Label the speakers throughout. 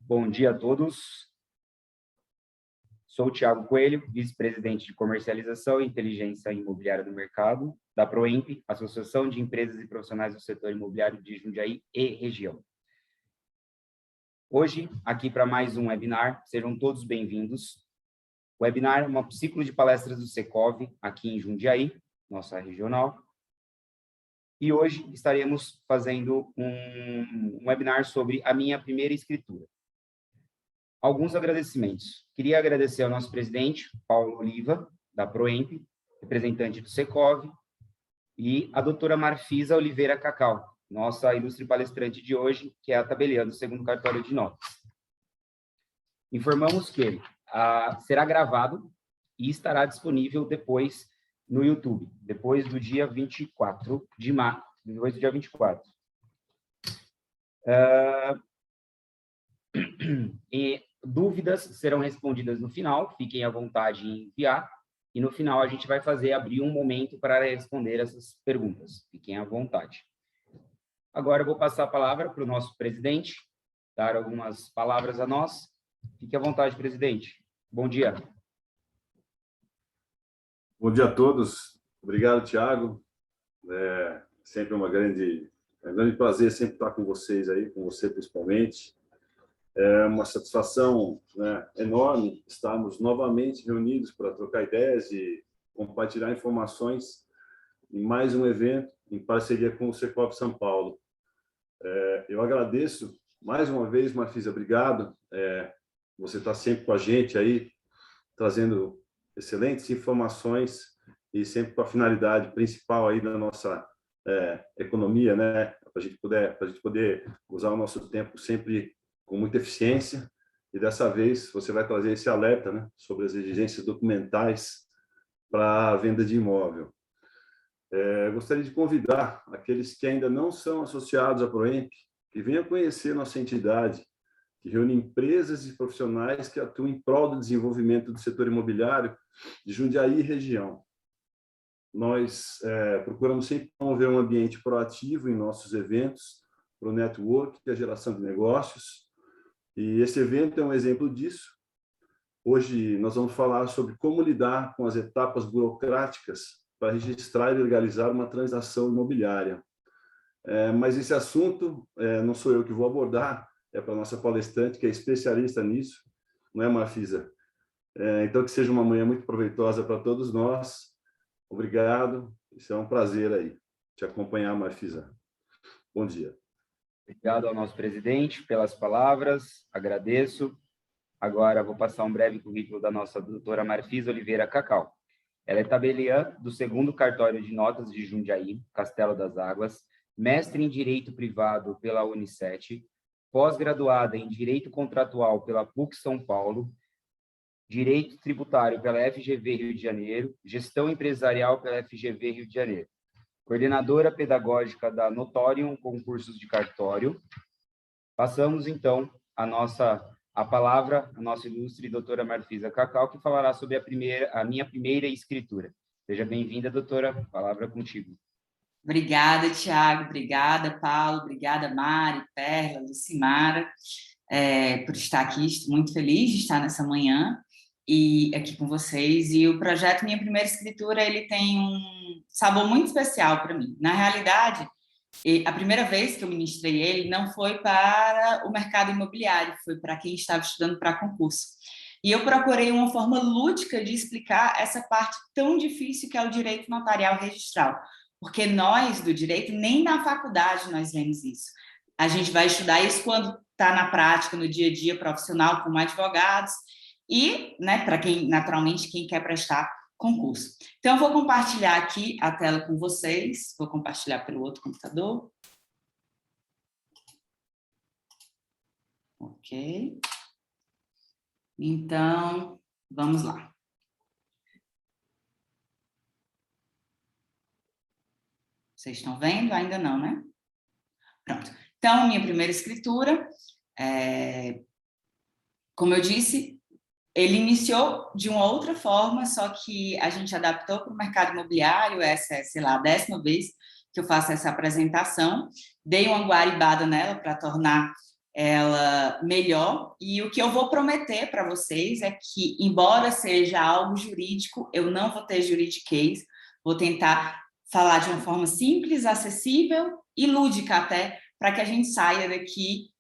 Speaker 1: Bom dia a todos. Sou o Thiago Coelho, vice-presidente de Comercialização e Inteligência Imobiliária do Mercado, da Proemp, Associação de Empresas e Profissionais do Setor Imobiliário de Jundiaí e Região. Hoje, aqui para mais um webinar, sejam todos bem-vindos. O webinar é um ciclo de palestras do Secov, aqui em Jundiaí, nossa regional. E hoje estaremos fazendo um webinar sobre a minha primeira escritura. Alguns agradecimentos. Queria agradecer ao nosso presidente, Paulo Oliva, da Proemp, representante do Secov, e a doutora Marfisa Oliveira Cacau, nossa ilustre palestrante de hoje, que é a tabeliã do segundo cartório de notas. Informamos que será gravado e estará disponível depois no YouTube, depois do dia 24 de março, depois do dia 24. E dúvidas serão respondidas no final, fiquem à vontade em enviar, e no final a gente vai abrir um momento para responder essas perguntas, fiquem à vontade. Agora eu vou passar a palavra para o nosso presidente, dar algumas palavras a nós. Fique à vontade, presidente. Bom dia.
Speaker 2: Bom dia a todos. Obrigado, Thiago. Sempre um grande prazer sempre estar com vocês aí, com você principalmente. É uma satisfação, enorme estarmos novamente reunidos para trocar ideias e compartilhar informações em mais um evento em parceria com o Secov São Paulo. Eu agradeço mais uma vez, Marfisa, obrigado. Você está sempre com a gente aí, trazendo excelentes informações e sempre com a finalidade principal aí da nossa economia, para a gente poder usar o nosso tempo sempre com muita eficiência. E dessa vez você vai trazer esse alerta, sobre as exigências documentais para a venda de imóvel. Gostaria de convidar aqueles que ainda não são associados à Proemp, que venham conhecer nossa entidade, que reúne empresas e profissionais que atuam em prol do desenvolvimento do setor imobiliário de Jundiaí e região. Nós procuramos sempre promover um ambiente proativo em nossos eventos, para o network e a geração de negócios, e esse evento é um exemplo disso. Hoje nós vamos falar sobre como lidar com as etapas burocráticas para registrar e legalizar uma transação imobiliária. Mas esse assunto não sou eu que vou abordar, é para a nossa palestrante, que é especialista nisso, não é, Marfisa? Então, que seja uma manhã muito proveitosa para todos nós. Obrigado, isso é um prazer aí, te acompanhar, Marfisa. Bom dia.
Speaker 1: Obrigado ao nosso presidente pelas palavras, agradeço. Agora vou passar um breve currículo da nossa doutora Marfisa Oliveira Cacau. Ela é tabeliã do segundo cartório de notas de Jundiaí, Castelo das Águas, mestre em Direito Privado pela Unicef, pós-graduada em Direito Contratual pela PUC São Paulo, Direito Tributário pela FGV Rio de Janeiro, Gestão Empresarial pela FGV Rio de Janeiro, coordenadora pedagógica da Notorium Concursos de Cartório. Passamos, então, a palavra à nossa ilustre doutora Marfisa Cacau, que falará sobre a minha primeira escritura. Seja bem-vinda, doutora, a palavra é contigo.
Speaker 3: Obrigada, Thiago, obrigada, Paulo, obrigada, Mari, Perla, Lucimara, por estar aqui. Estou muito feliz de estar nessa manhã e aqui com vocês. E o projeto Minha Primeira Escritura, ele tem um sabor muito especial para mim. Na realidade, a primeira vez que eu ministrei ele não foi para o mercado imobiliário, foi para quem estava estudando para concurso. E eu procurei uma forma lúdica de explicar essa parte tão difícil que é o direito notarial registral. Porque nós, do direito, nem na faculdade nós vemos isso. A gente vai estudar isso quando está na prática, no dia a dia profissional, como advogados, e, para quem, naturalmente, quem quer prestar concurso. Então, eu vou compartilhar aqui a tela com vocês, vou compartilhar pelo outro computador. Ok. Então, vamos lá. Vocês estão vendo? Ainda não, né? Pronto. Então, minha primeira escritura, como eu disse, ele iniciou de uma outra forma, só que a gente adaptou para o mercado imobiliário. Essa é, sei lá, a 10ª vez que eu faço essa apresentação. Dei uma guaribada nela para tornar ela melhor, e o que eu vou prometer para vocês é que, embora seja algo jurídico, eu não vou ter juridiquês, vou tentar falar de uma forma simples, acessível e lúdica até, para que a gente saia daqui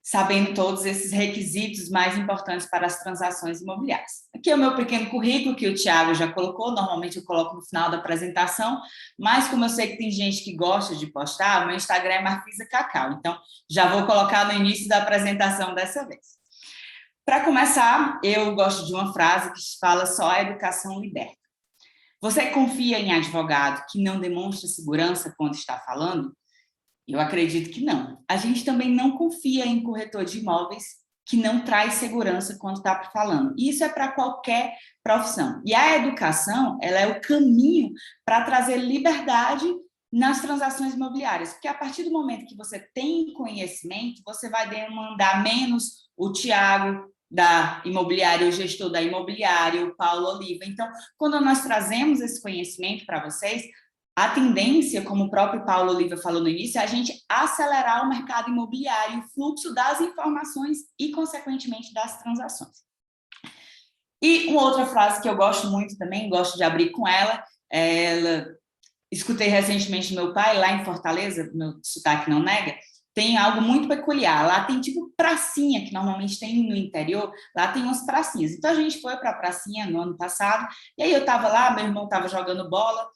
Speaker 3: sabendo todos esses requisitos mais importantes para as transações imobiliárias. Aqui é o meu pequeno currículo, que o Thiago já colocou, normalmente eu coloco no final da apresentação, mas como eu sei que tem gente que gosta de postar, o meu Instagram é Marfisa Cacau, então já vou colocar no início da apresentação dessa vez. Para começar, eu gosto de uma frase que fala só a educação liberta. Você confia em advogado que não demonstra segurança quando está falando? Eu acredito que não. A gente também não confia em corretor de imóveis que não traz segurança quando está falando. Isso é para qualquer profissão. E a educação, ela é o caminho para trazer liberdade nas transações imobiliárias, porque a partir do momento que você tem conhecimento, você vai demandar menos o Thiago da imobiliária, o gestor da imobiliária, o Paulo Oliva. Então, quando nós trazemos esse conhecimento para vocês, a tendência, como o próprio Paulo Oliva falou no início, é a gente acelerar o mercado imobiliário, o fluxo das informações e, consequentemente, das transações. E uma outra frase que eu gosto muito também, gosto de abrir com ela, escutei recentemente meu pai, lá em Fortaleza, meu sotaque não nega, tem algo muito peculiar. Lá tem tipo pracinha, que normalmente tem no interior, lá tem umas pracinhas. Então, a gente foi para a pracinha no ano passado, e aí eu estava lá, meu irmão estava jogando bola,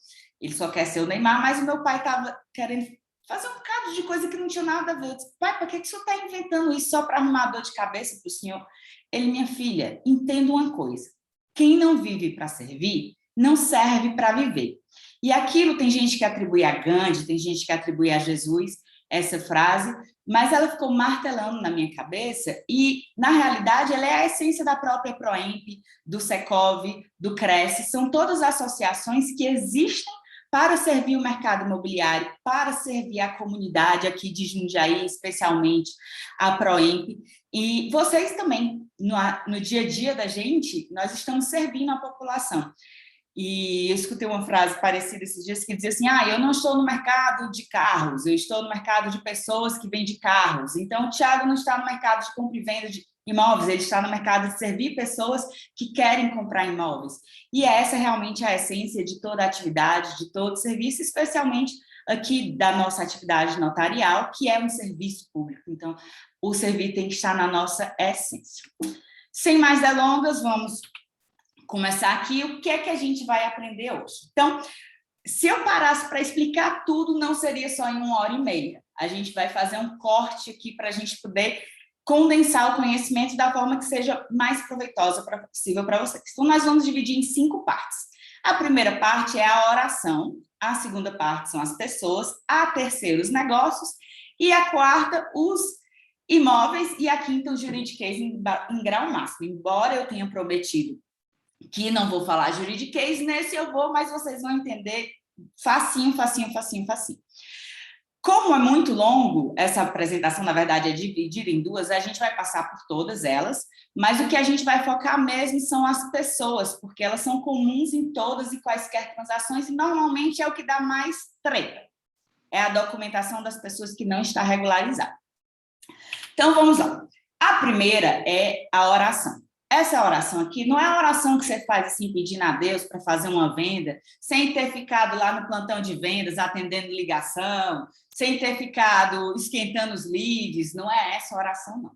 Speaker 3: ele só quer ser o Neymar, mas o meu pai estava querendo fazer um bocado de coisa que não tinha nada a ver. Eu disse, pai, por que o senhor está inventando isso só para arrumar dor de cabeça para o senhor? Ele, minha filha, entenda uma coisa. Quem não vive para servir, não serve para viver. E aquilo tem gente que atribui a Gandhi, tem gente que atribui a Jesus essa frase, mas ela ficou martelando na minha cabeça e, na realidade, ela é a essência da própria Proemp, do Secov, do Cresce. São todas associações que existem para servir o mercado imobiliário, para servir a comunidade aqui de Jundiaí, especialmente a Proemp. E vocês também, no dia a dia da gente, nós estamos servindo a população. E eu escutei uma frase parecida esses dias que dizia assim, eu não estou no mercado de carros, eu estou no mercado de pessoas que vendem carros. Então, o Thiago não está no mercado de compra e venda de imóveis, ele está no mercado de servir pessoas que querem comprar imóveis. E essa é realmente a essência de toda a atividade, de todo serviço, especialmente aqui da nossa atividade notarial, que é um serviço público. Então, o servir tem que estar na nossa essência. Sem mais delongas, vamos começar aqui. O que é que a gente vai aprender hoje? Então, se eu parasse para explicar tudo, não seria só em 1h30. A gente vai fazer um corte aqui para a gente poder condensar o conhecimento da forma que seja mais proveitosa possível para vocês. Então, nós vamos dividir em 5 partes. A primeira parte é a oração, a segunda parte são as pessoas, a terceira, os negócios, e a quarta, os imóveis, e a quinta, o juridiquês em grau máximo. Embora eu tenha prometido que não vou falar juridiquês, nesse eu vou, mas vocês vão entender facinho. Como é muito longo, essa apresentação, na verdade, é dividida em 2, a gente vai passar por todas elas, mas o que a gente vai focar mesmo são as pessoas, porque elas são comuns em todas e quaisquer transações, e normalmente é o que dá mais treta. É a documentação das pessoas que não está regularizada. Então, vamos lá. A primeira é a oração. Essa oração aqui não é a oração que você faz assim, pedindo a Deus para fazer uma venda, sem ter ficado lá no plantão de vendas, atendendo ligação, sem ter ficado esquentando os leads. Não é essa oração, não.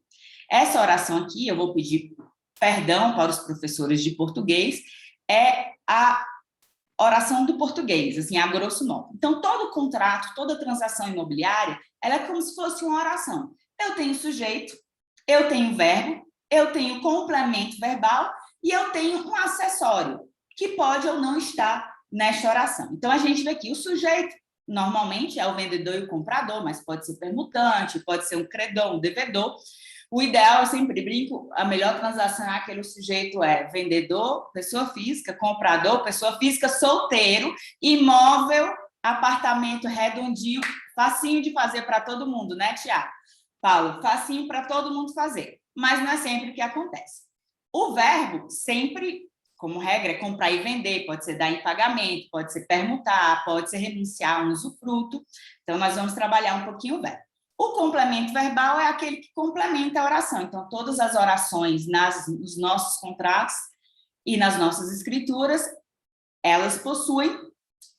Speaker 3: Essa oração aqui, eu vou pedir perdão para os professores de português, é a oração do português, assim, a grosso modo. Então, todo contrato, toda transação imobiliária, ela é como se fosse uma oração. Eu tenho sujeito, eu tenho verbo, eu tenho complemento verbal e eu tenho um acessório, que pode ou não estar nesta oração. Então, a gente vê aqui o sujeito, normalmente é o vendedor e o comprador, mas pode ser permutante, pode ser um credor, um devedor. O ideal, eu sempre brinco, a melhor transação é aquele sujeito é vendedor, pessoa física, comprador, pessoa física, solteiro, imóvel, apartamento redondinho, facinho de fazer para todo mundo, né, Tiago? Paulo, facinho para todo mundo fazer. Mas não é sempre que acontece. O verbo sempre, como regra, é comprar e vender, pode ser dar em pagamento, pode ser permutar, pode ser renunciar a um usufruto. Então, nós vamos trabalhar um pouquinho o verbo. O complemento verbal é aquele que complementa a oração. Então, todas as orações nos nossos contratos e nas nossas escrituras, elas possuem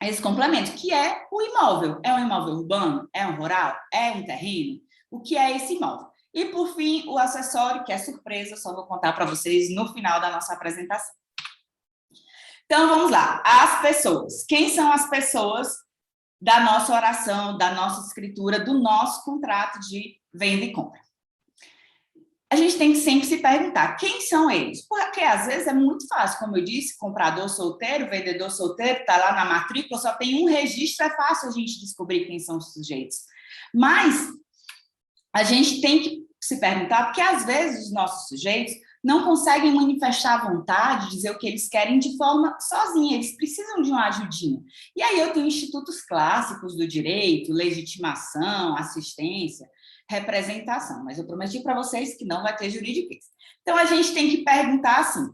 Speaker 3: esse complemento, que é o imóvel. É um imóvel urbano? É um rural? É um terreno? O que é esse imóvel? E, por fim, o acessório, que é surpresa, só vou contar para vocês no final da nossa apresentação. Então, vamos lá. As pessoas. Quem são as pessoas da nossa oração, da nossa escritura, do nosso contrato de venda e compra? A gente tem que sempre se perguntar, quem são eles? Porque, às vezes, é muito fácil. Como eu disse, comprador solteiro, vendedor solteiro, está lá na matrícula, só tem um registro, é fácil a gente descobrir quem são os sujeitos. Mas a gente tem que se perguntar, porque, às vezes, os nossos sujeitos não conseguem manifestar a vontade, dizer o que eles querem de forma sozinha, eles precisam de uma ajudinha. E aí eu tenho institutos clássicos do direito, legitimação, assistência, representação, mas eu prometi para vocês que não vai ter juridiquês. Então, a gente tem que perguntar assim,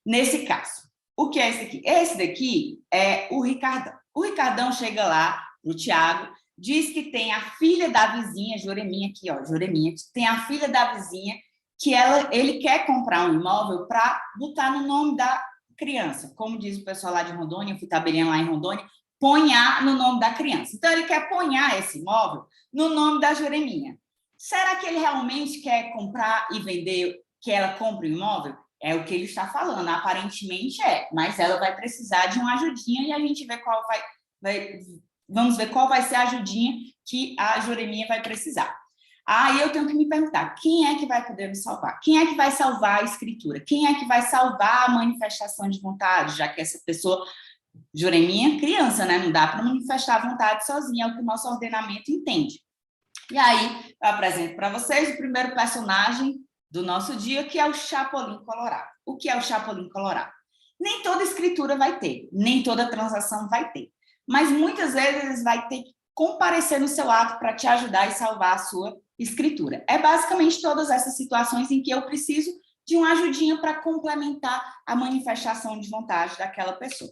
Speaker 3: nesse caso, o que é esse daqui? Esse daqui é o Ricardão. O Ricardão chega lá no Tiago, diz que tem a filha da vizinha, Joreminha aqui, ó, Joreminha, tem a filha da vizinha, que ele quer comprar um imóvel para botar no nome da criança. Como diz o pessoal lá de Rondônia, eu fui tabeliando lá em Rondônia, ponhar no nome da criança. Então, ele quer ponhar esse imóvel no nome da Joreminha. Será que ele realmente quer comprar e vender, que ela compre o imóvel? É o que ele está falando, aparentemente é, mas ela vai precisar de uma ajudinha e a gente vê vamos ver qual vai ser a ajudinha que a Joreminha vai precisar. Aí eu tenho que me perguntar, quem é que vai poder me salvar? Quem é que vai salvar a escritura? Quem é que vai salvar a manifestação de vontade, já que essa pessoa, Joreminha, criança, né? Não dá para manifestar a vontade sozinha, é o que o nosso ordenamento entende. E aí, eu apresento para vocês o primeiro personagem do nosso dia, que é o Chapolin Colorado. O que é o Chapolin Colorado? Nem toda escritura vai ter, nem toda transação vai ter, mas muitas vezes vai ter que comparecer no seu ato para te ajudar e salvar a sua escritura. É basicamente todas essas situações em que eu preciso de uma ajudinha para complementar a manifestação de vontade daquela pessoa.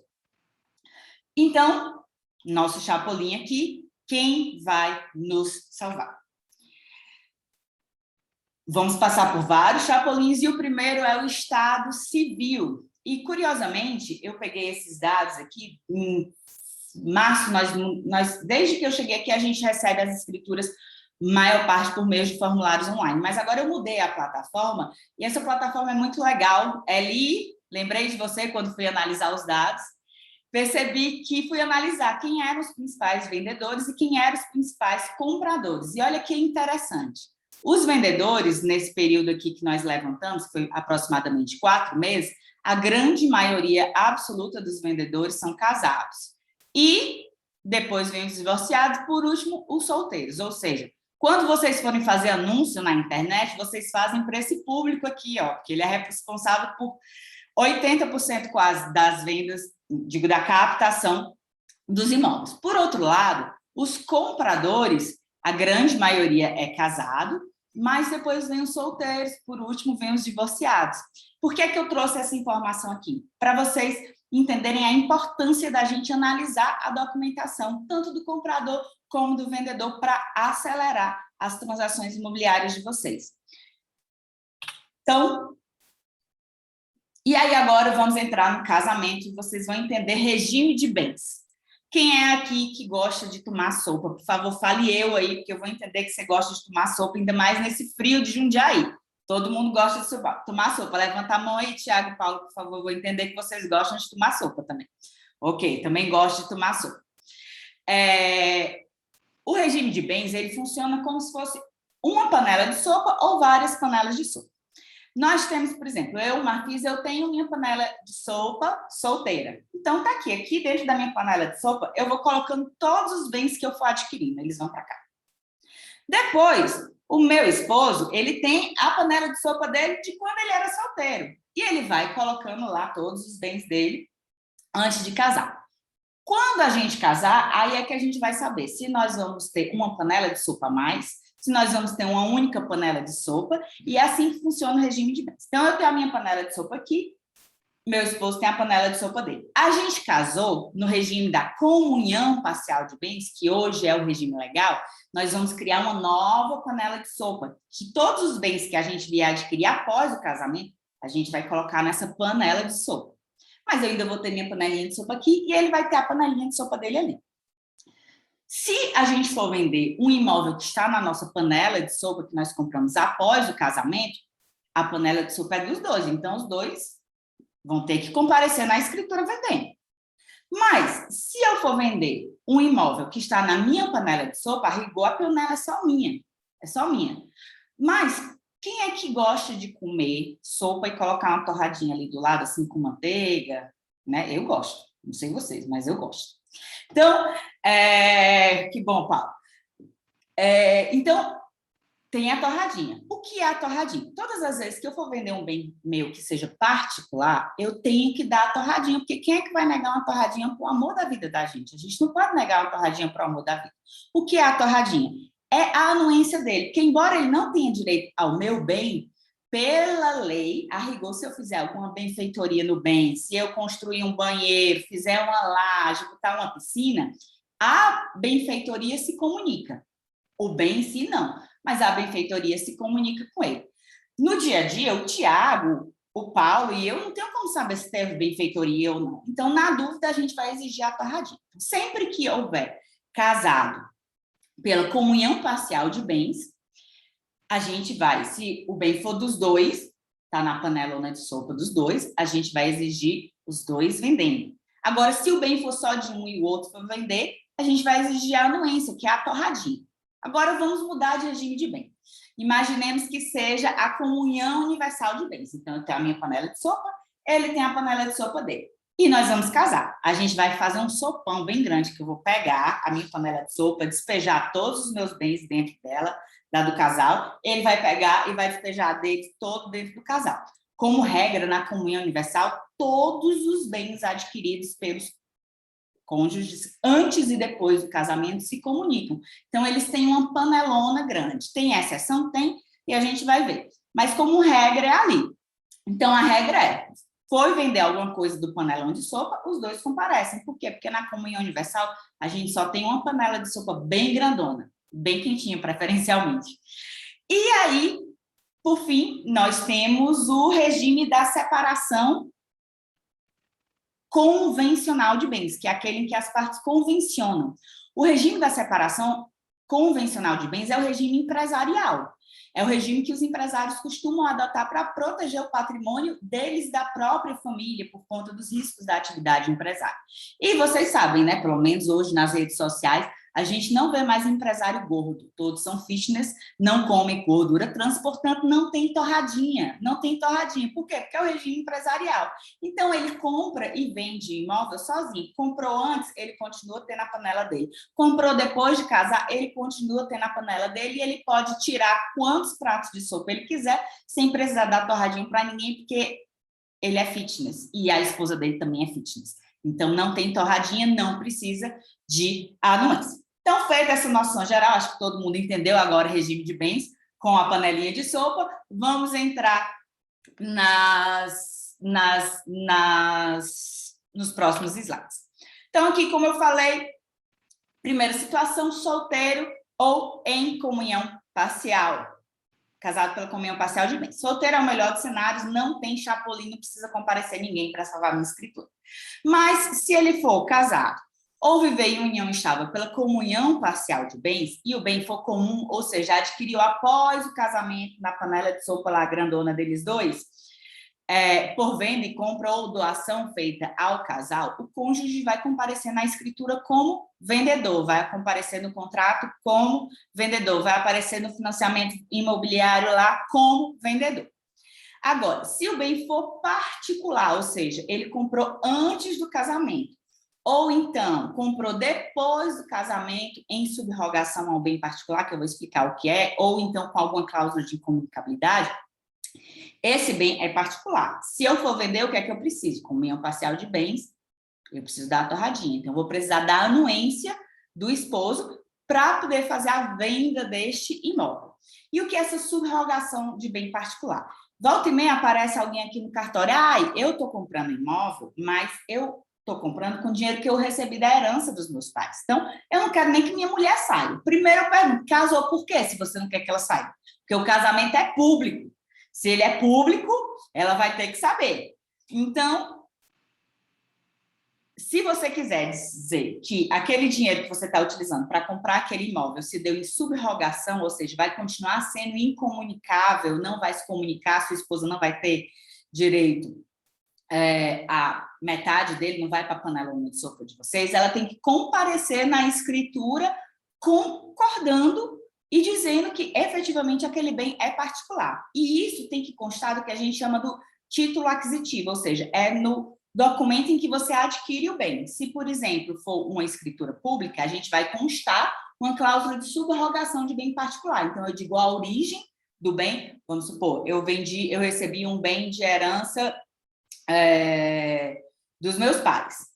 Speaker 3: Então, nosso Chapolin aqui, quem vai nos salvar? Vamos passar por vários Chapolins e o primeiro é o Estado Civil. E, curiosamente, eu peguei esses dados aqui, em março, desde que eu cheguei aqui, a gente recebe as escrituras, maior parte por meio de formulários online. Mas agora eu mudei a plataforma, e essa plataforma é muito legal. Lembrei de você quando fui analisar os dados, percebi que fui analisar quem eram os principais vendedores e quem eram os principais compradores. E olha que interessante. Os vendedores, nesse período aqui que nós levantamos, que foi aproximadamente 4 meses, a grande maioria absoluta dos vendedores são casados. E depois vem os divorciados, por último, os solteiros. Ou seja, quando vocês forem fazer anúncio na internet, vocês fazem para esse público aqui, ó, porque ele é responsável por 80% quase das vendas, digo, da captação dos imóveis. Por outro lado, os compradores, a grande maioria é casado, mas depois vem os solteiros, por último vem os divorciados. Por que que eu trouxe essa informação aqui? Para vocês entenderem a importância da gente analisar a documentação, tanto do comprador como do vendedor, para acelerar as transações imobiliárias de vocês. Então, e aí agora vamos entrar no casamento e vocês vão entender regime de bens. Quem é aqui que gosta de tomar sopa? Por favor, fale eu aí, porque eu vou entender que você gosta de tomar sopa, ainda mais nesse frio de Jundiaí. Todo mundo gosta de tomar sopa. Levanta a mão aí, Tiago e Paulo, por favor. Vou entender que vocês gostam de tomar sopa também. Ok, também gosto de tomar sopa. O regime de bens, ele funciona como se fosse uma panela de sopa ou várias panelas de sopa. Nós temos, por exemplo, Marquise, eu tenho minha panela de sopa solteira. Então, tá aqui dentro da minha panela de sopa, eu vou colocando todos os bens que eu for adquirindo, eles vão para cá. Depois, o meu esposo, ele tem a panela de sopa dele de quando ele era solteiro. E ele vai colocando lá todos os bens dele antes de casar. Quando a gente casar, aí é que a gente vai saber se nós vamos ter uma panela de sopa a mais, se nós vamos ter uma única panela de sopa, e é assim que funciona o regime de bens. Então, eu tenho a minha panela de sopa aqui, meu esposo tem a panela de sopa dele. A gente casou no regime da comunhão parcial de bens, que hoje é o regime legal. Nós vamos criar uma nova panela de sopa, que todos os bens que a gente vier adquirir após o casamento, a gente vai colocar nessa panela de sopa. Mas eu ainda vou ter minha panelinha de sopa aqui e ele vai ter a panelinha de sopa dele ali. Se a gente for vender um imóvel que está na nossa panela de sopa que nós compramos após o casamento, a panela de sopa é dos dois. Então, os dois vão ter que comparecer na escritura vendendo. Mas, se eu for vender um imóvel que está na minha panela de sopa, a rigor, a panela é só minha. É só minha. Mas, quem é que gosta de comer sopa e colocar uma torradinha ali do lado, assim, com manteiga? Né? Eu gosto. Não sei vocês, mas eu gosto. Então, que bom, Paulo. Então, tem a torradinha. O que é a torradinha? Todas as vezes que eu for vender um bem meu que seja particular, eu tenho que dar a torradinha, porque quem é que vai negar uma torradinha para o amor da vida da gente? A gente não pode negar uma torradinha para o amor da vida. O que é a torradinha? É a anuência dele, porque embora ele não tenha direito ao meu bem, pela lei, a rigor, se eu fizer alguma benfeitoria no bem, se eu construir um banheiro, fizer uma laje, botar uma piscina, a benfeitoria se comunica. O bem em si, não. Mas a benfeitoria se comunica com ele. No dia a dia, o Tiago, o Paulo e eu não tenho como saber se teve benfeitoria ou não. Então, na dúvida, a gente vai exigir a torradinha. Sempre que houver casado pela comunhão parcial de bens, a gente vai, se o bem for dos dois, está na panelona de sopa dos dois, a gente vai exigir os dois vendendo. Agora, se o bem for só de um e o outro for vender, a gente vai exigir a anuência, que é a torradinha. Agora, vamos mudar de regime de bem. Imaginemos que seja a comunhão universal de bens. Então, eu tenho a minha panela de sopa, ele tem a panela de sopa dele. E nós vamos casar. A gente vai fazer um sopão bem grande, que eu vou pegar a minha panela de sopa, despejar todos os meus bens dentro dela, da do casal. Ele vai pegar e vai despejar deles todo dentro do casal. Como regra, na comunhão universal, todos os bens adquiridos pelos cônjuges antes e depois do casamento se comunicam. Então, eles têm uma panelona grande. Tem exceção? Tem, e a gente vai ver. Mas, como regra, é ali. Então, a regra é, foi vender alguma coisa do panelão de sopa, os dois comparecem. Por quê? Porque na comunhão universal, a gente só tem uma panela de sopa bem grandona, bem quentinha, preferencialmente. E aí, por fim, nós temos o regime da separação convencional de bens, que é aquele em que as partes convencionam. O regime da separação convencional de bens é o regime empresarial. É o regime que os empresários costumam adotar para proteger o patrimônio deles da própria família, por conta dos riscos da atividade empresária. E vocês sabem, né? Pelo menos hoje nas redes sociais, a gente não vê mais empresário gordo. Todos são fitness, não comem gordura trans, portanto, não tem torradinha. Não tem torradinha. Por quê? Porque é o regime empresarial. Então, ele compra e vende imóvel sozinho. Comprou antes, ele continua tendo a panela dele. Comprou depois de casar, ele continua tendo a panela dele e ele pode tirar quantos pratos de sopa ele quiser, sem precisar dar torradinha para ninguém, porque ele é fitness e a esposa dele também é fitness. Então, não tem torradinha, não precisa de anuência. Então, feita essa noção geral, acho que todo mundo entendeu agora o regime de bens com a panelinha de sopa. Vamos entrar nos próximos slides. Então, aqui, como eu falei, primeira situação, solteiro ou em comunhão parcial. Casado pela comunhão parcial de bens. Solteiro é o melhor dos cenários, não tem chapolim, não precisa comparecer ninguém para salvar a minha escritura. Mas, se ele for casado ou viver em união estável pela comunhão parcial de bens, e o bem for comum, ou seja, adquiriu após o casamento na panela de sopa lá grandona deles dois, por venda e compra ou doação feita ao casal, o cônjuge vai comparecer na escritura como vendedor, vai comparecer no contrato como vendedor, vai aparecer no financiamento imobiliário lá como vendedor. Agora, se o bem for particular, ou seja, ele comprou antes do casamento, ou então comprou depois do casamento em subrogação ao bem particular, que eu vou explicar o que é, ou então com alguma cláusula de incomunicabilidade, esse bem é particular. Se eu for vender, o que é que eu preciso? Comunhão parcial de bens, eu preciso dar a torradinha. Então, eu vou precisar da anuência do esposo para poder fazer a venda deste imóvel. E o que é essa subrogação de bem particular? Volta e meia aparece alguém aqui no cartório, eu estou comprando imóvel, mas eu estou comprando com dinheiro que eu recebi da herança dos meus pais. Então, eu não quero nem que minha mulher saia. Primeiro eu pergunto, casou por quê, se você não quer que ela saia? Porque o casamento é público. Se ele é público, ela vai ter que saber. Então, se você quiser dizer que aquele dinheiro que você está utilizando para comprar aquele imóvel se deu em subrogação, ou seja, vai continuar sendo incomunicável, não vai se comunicar, sua esposa não vai ter direito a metade dele, não vai para a panelona de sopa de vocês, ela tem que comparecer na escritura concordando e dizendo que efetivamente aquele bem é particular. E isso tem que constar do que a gente chama do título aquisitivo, ou seja, é no documento em que você adquire o bem. Se, por exemplo, for uma escritura pública, a gente vai constar uma cláusula de subrogação de bem particular. Então, eu digo a origem do bem, vamos supor, eu recebi um bem de herança dos meus pais.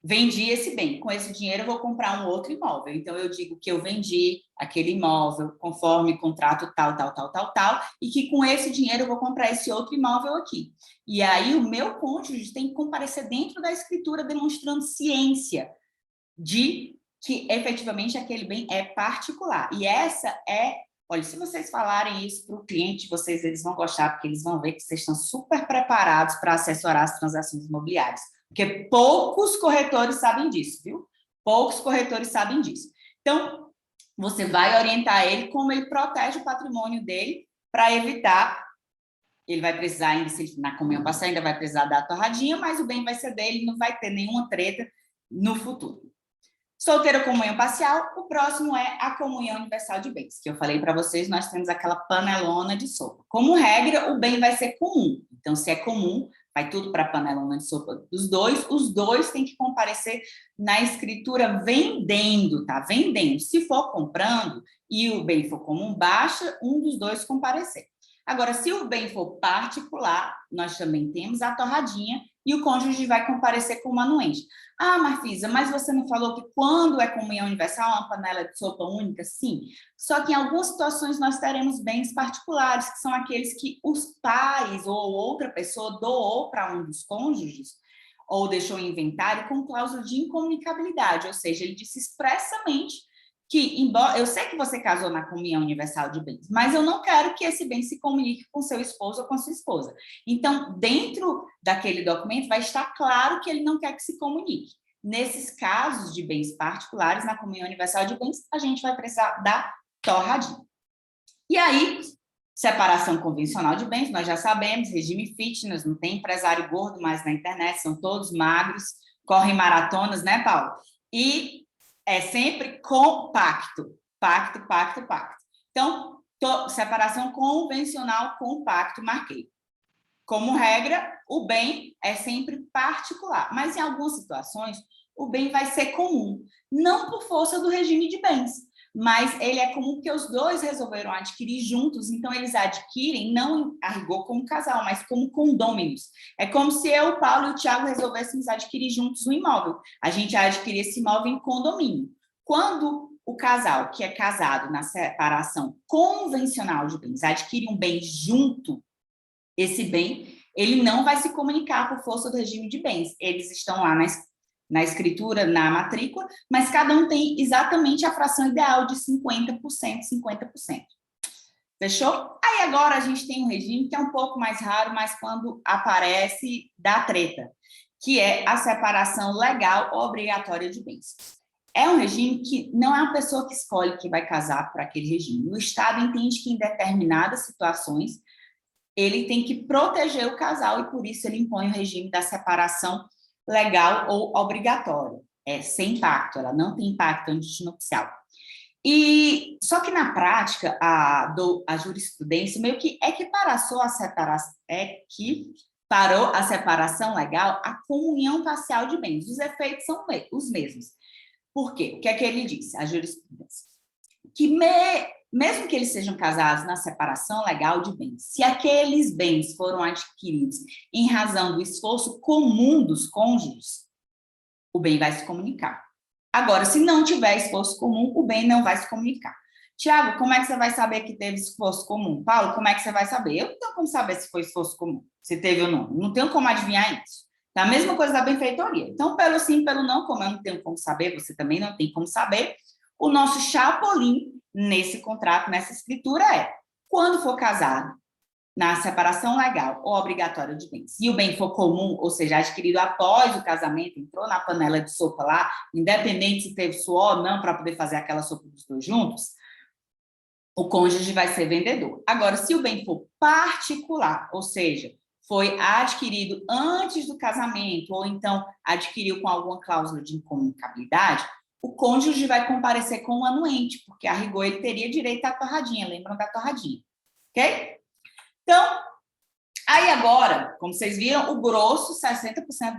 Speaker 3: Vendi esse bem. Com esse dinheiro, eu vou comprar um outro imóvel. Então, eu digo que eu vendi aquele imóvel conforme contrato tal, e que com esse dinheiro eu vou comprar esse outro imóvel aqui. E aí, o meu cônjuge tem que comparecer dentro da escritura, demonstrando ciência de que, efetivamente, aquele bem é particular. E essa é... Olha, se vocês falarem isso para o cliente de vocês, eles vão gostar, porque eles vão ver que vocês estão super preparados para assessorar as transações imobiliárias. Porque poucos corretores sabem disso, viu? Poucos corretores sabem disso. Então, você vai orientar ele como ele protege o patrimônio dele para evitar... Ele vai precisar, ainda, se na comunhão parcial, ainda vai precisar dar a torradinha, mas o bem vai ser dele, não vai ter nenhuma treta no futuro. Solteiro comunhão parcial, o próximo é a comunhão universal de bens, que eu falei para vocês, nós temos aquela panelona de sopa. Como regra, o bem vai ser comum. Então, se é comum, vai tudo para a panelona de sopa dos dois, os dois têm que comparecer na escritura vendendo, tá? Vendendo. Se for comprando e o bem for comum, baixa um dos dois comparecer. Agora, se o bem for particular, nós também temos a torradinha e o cônjuge vai comparecer com o anuente. Marfisa, mas você não falou que quando é comunhão universal, uma panela de sopa única? Sim. Só que em algumas situações nós teremos bens particulares, que são aqueles que os pais ou outra pessoa doou para um dos cônjuges ou deixou em inventário com cláusula de incomunicabilidade, ou seja, ele disse expressamente que, embora eu sei que você casou na comunhão universal de bens, mas eu não quero que esse bem se comunique com seu esposo ou com sua esposa. Então, dentro daquele documento, vai estar claro que ele não quer que se comunique. Nesses casos de bens particulares, na comunhão universal de bens, a gente vai precisar da torradinha. E aí, separação convencional de bens, nós já sabemos, regime fitness, não tem empresário gordo mais na internet, são todos magros, correm maratonas, né, Paulo? E é sempre com pacto. Pacto. Então, separação convencional com pacto, marquei. Como regra, o bem é sempre particular, mas em algumas situações, o bem vai ser comum. Não por força do regime de bens, mas ele é comum porque os dois resolveram adquirir juntos, então eles adquirem, não a rigor como casal, mas como condôminos. É como se eu, o Paulo e o Tiago resolvêssemos adquirir juntos um imóvel. A gente adquirir esse imóvel em condomínio. Quando o casal, que é casado na separação convencional de bens, adquire um bem junto, esse bem, ele não vai se comunicar por força do regime de bens. Eles estão lá na escritura, na matrícula, mas cada um tem exatamente a fração ideal de 50%, 50%. Fechou? Aí agora a gente tem um regime que é um pouco mais raro, mas quando aparece, dá treta, que é a separação legal obrigatória de bens. É um regime que não é a pessoa que escolhe que vai casar para aquele regime. O Estado entende que em determinadas situações ele tem que proteger o casal e por isso ele impõe o regime da separação legal ou obrigatória, sem pacto, ela não tem pacto antinupcial. E só que na prática a jurisprudência meio que equiparou a separação legal à comunhão parcial de bens. Os efeitos são os mesmos. Por quê? O que é que ele disse? A jurisprudência. Que mesmo que eles sejam casados na separação legal de bens, se aqueles bens foram adquiridos em razão do esforço comum dos cônjuges, o bem vai se comunicar. Agora, se não tiver esforço comum, o bem não vai se comunicar. Tiago, como é que você vai saber que teve esforço comum? Paulo, como é que você vai saber? Eu não tenho como saber se foi esforço comum, se teve ou não. Não tenho como adivinhar isso. É a mesma coisa da benfeitoria. Então, pelo sim, pelo não, como eu não tenho como saber, você também não tem como saber, o nosso chapolim nesse contrato, nessa escritura é, quando for casado, na separação legal ou obrigatória de bens, e o bem for comum, ou seja, adquirido após o casamento, entrou na panela de sopa lá, independente se teve suor ou não, para poder fazer aquela sopa dos dois juntos, o cônjuge vai ser vendedor. Agora, se o bem for particular, ou seja, foi adquirido antes do casamento, ou então adquiriu com alguma cláusula de incomunicabilidade, o cônjuge vai comparecer com o anuente, porque a rigor ele teria direito à torradinha, lembram da torradinha, ok? Então, aí agora, como vocês viram, o grosso, 60%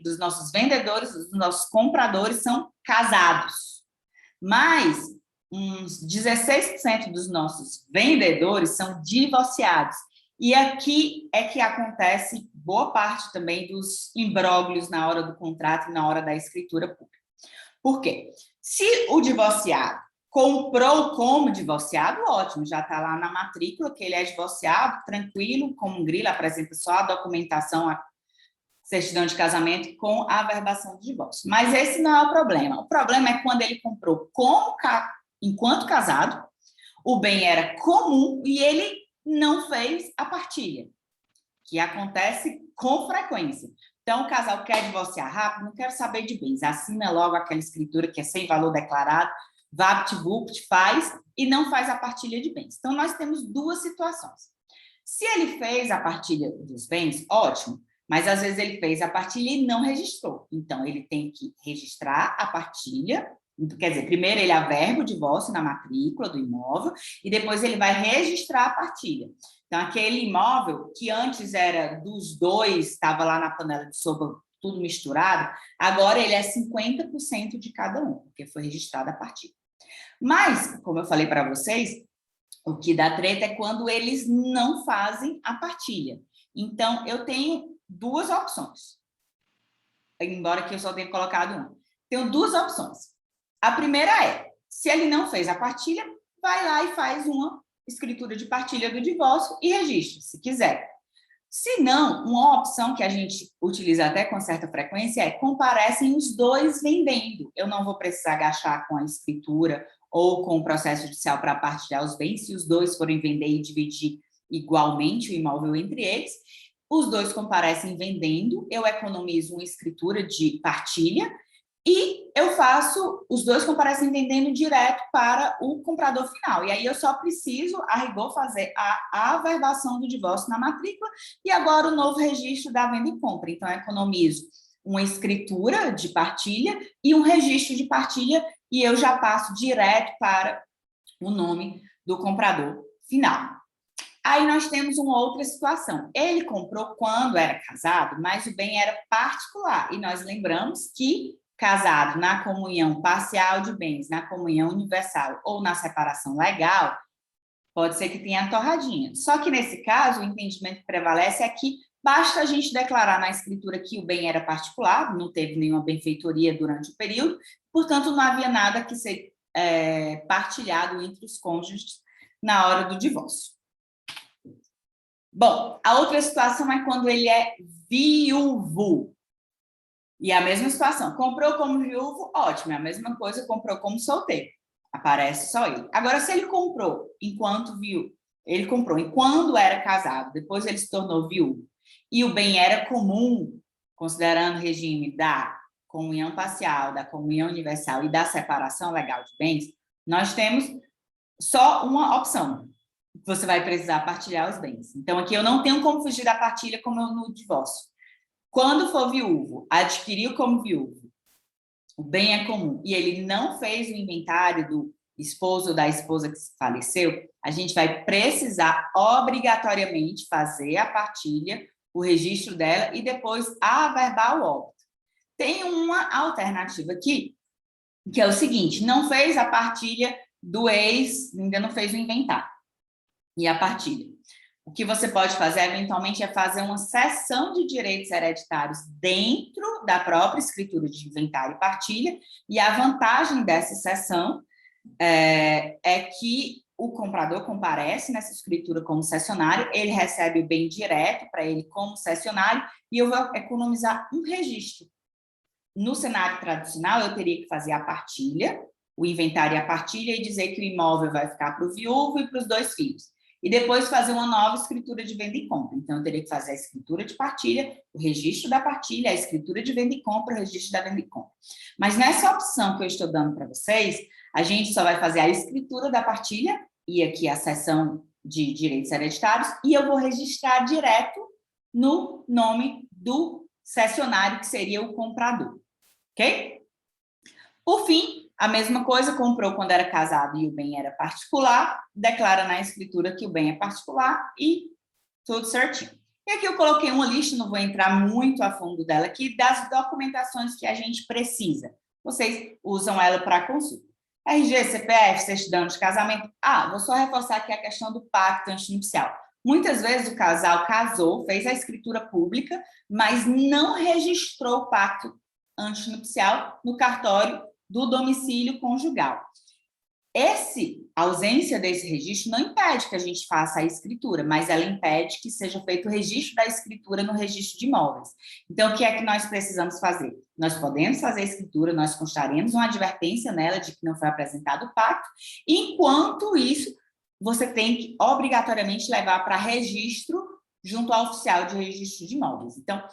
Speaker 3: dos nossos vendedores, dos nossos compradores são casados. Mas uns 16% dos nossos vendedores são divorciados. E aqui é que acontece boa parte também dos imbróglios na hora do contrato e na hora da escritura pública. Por quê? Se o divorciado comprou como divorciado, ótimo, já está lá na matrícula que ele é divorciado, tranquilo, como um grilo, apresenta só a documentação, a certidão de casamento com a averbação do divórcio. Mas esse não é o problema. O problema é quando ele comprou enquanto casado, o bem era comum e ele não fez a partilha, que acontece com frequência. Então, o casal quer divorciar rápido, não quero saber de bens, assina logo aquela escritura que é sem valor declarado, vapt-vupt, faz e não faz a partilha de bens. Então, nós temos duas situações. Se ele fez a partilha dos bens, ótimo, mas às vezes ele fez a partilha e não registrou. Então, ele tem que registrar a partilha, quer dizer, primeiro ele averba o divórcio na matrícula do imóvel e depois ele vai registrar a partilha. Então, aquele imóvel que antes era dos dois, estava lá na panela de sopa, tudo misturado, agora ele é 50% de cada um, porque foi registrada a partilha. Mas, como eu falei para vocês, o que dá treta é quando eles não fazem a partilha. Então, eu tenho duas opções, embora que eu só tenha colocado uma. Tenho duas opções. A primeira é, se ele não fez a partilha, vai lá e faz uma escritura de partilha do divórcio e registra, se quiser. Se não, uma opção que a gente utiliza até com certa frequência é comparecem os dois vendendo. Eu não vou precisar gastar com a escritura ou com o processo judicial para partilhar os bens, se os dois forem vender e dividir igualmente o imóvel entre eles. Os dois comparecem vendendo, eu economizo uma escritura de partilha e eu faço, os dois comparecem vendendo direto para o comprador final. E aí eu só preciso, a rigor, fazer a averbação do divórcio na matrícula e agora o novo registro da venda e compra. Então, eu economizo uma escritura de partilha e um registro de partilha e eu já passo direto para o nome do comprador final. Aí nós temos uma outra situação. Ele comprou quando era casado, mas o bem era particular. E nós lembramos que casado na comunhão parcial de bens, na comunhão universal ou na separação legal, pode ser que tenha a torradinha. Só que nesse caso, o entendimento que prevalece é que basta a gente declarar na escritura que o bem era particular, não teve nenhuma benfeitoria durante o período, portanto, não havia nada que ser partilhado entre os cônjuges na hora do divórcio. Bom, a outra situação é quando ele é viúvo. E a mesma situação, comprou como viúvo, ótimo, é a mesma coisa, comprou como solteiro, aparece só ele. Agora, se ele comprou enquanto viúvo, ele comprou enquanto era casado, depois ele se tornou viúvo, e o bem era comum, considerando o regime da comunhão parcial, da comunhão universal e da separação legal de bens, nós temos só uma opção. Você vai precisar partilhar os bens. Então, aqui eu não tenho como fugir da partilha como no divórcio. Quando for viúvo, adquiriu como viúvo, o bem é comum, e ele não fez o inventário do esposo ou da esposa que faleceu, a gente vai precisar obrigatoriamente fazer a partilha, o registro dela e depois averbar o óbito. Tem uma alternativa aqui, que é o seguinte, não fez a partilha do ex, ainda não fez o inventário e a partilha. O que você pode fazer, eventualmente, é fazer uma cessão de direitos hereditários dentro da própria escritura de inventário e partilha, e a vantagem dessa cessão é que o comprador comparece nessa escritura como cessionário, ele recebe o bem direto para ele como cessionário e eu vou economizar um registro. No cenário tradicional, eu teria que fazer a partilha, o inventário e a partilha e dizer que o imóvel vai ficar para o viúvo e para os 2 filhos. E depois fazer uma nova escritura de venda e compra. Então, eu teria que fazer a escritura de partilha, o registro da partilha, a escritura de venda e compra, o registro da venda e compra. Mas nessa opção que eu estou dando para vocês, a gente só vai fazer a escritura da partilha, e aqui a seção de direitos hereditários, e eu vou registrar direto no nome do cessionário, que seria o comprador. Ok? Por fim, a mesma coisa, comprou quando era casado e o bem era particular, declara na escritura que o bem é particular e tudo certinho. E aqui eu coloquei uma lista, não vou entrar muito a fundo dela aqui, das documentações que a gente precisa. Vocês usam ela para consulta. RG, CPF, certidão de casamento. Vou só reforçar aqui a questão do pacto antinupcial. Muitas vezes o casal casou, fez a escritura pública, mas não registrou o pacto antinupcial no cartório do domicílio conjugal. A ausência desse registro não impede que a gente faça a escritura, mas ela impede que seja feito o registro da escritura no registro de imóveis. Então, o que é que nós precisamos fazer? Nós podemos fazer a escritura, nós constaremos uma advertência nela de que não foi apresentado o pacto, enquanto isso, você tem que obrigatoriamente levar para registro junto ao oficial de registro de imóveis. Então,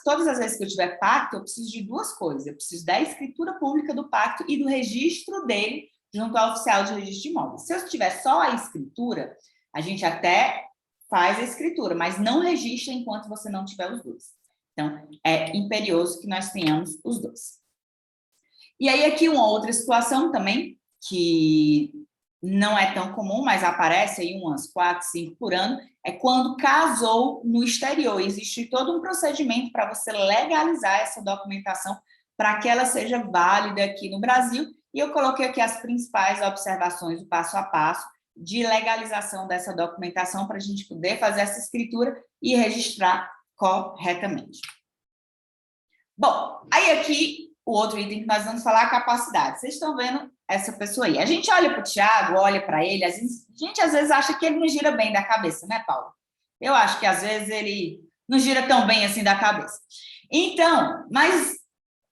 Speaker 3: todas as vezes que eu tiver pacto, eu preciso de 2 coisas. Eu preciso da escritura pública do pacto e do registro dele junto ao oficial de registro de imóveis. Se eu tiver só a escritura, a gente até faz a escritura, mas não registra enquanto você não tiver os 2. Então, é imperioso que nós tenhamos os 2. E aí, aqui uma outra situação também, que não é tão comum, mas aparece aí umas 4, 5 por ano, é quando casou no exterior. Existe todo um procedimento para você legalizar essa documentação para que ela seja válida aqui no Brasil. E eu coloquei aqui as principais observações, o passo a passo de legalização dessa documentação para a gente poder fazer essa escritura e registrar corretamente. Bom, aí aqui o outro item que nós vamos falar é a capacidade. Vocês estão vendo essa pessoa aí. A gente olha para o Tiago, olha para ele, a gente às vezes acha que ele não gira bem da cabeça, né, Paulo? Eu acho que às vezes ele não gira tão bem assim da cabeça. Então, mas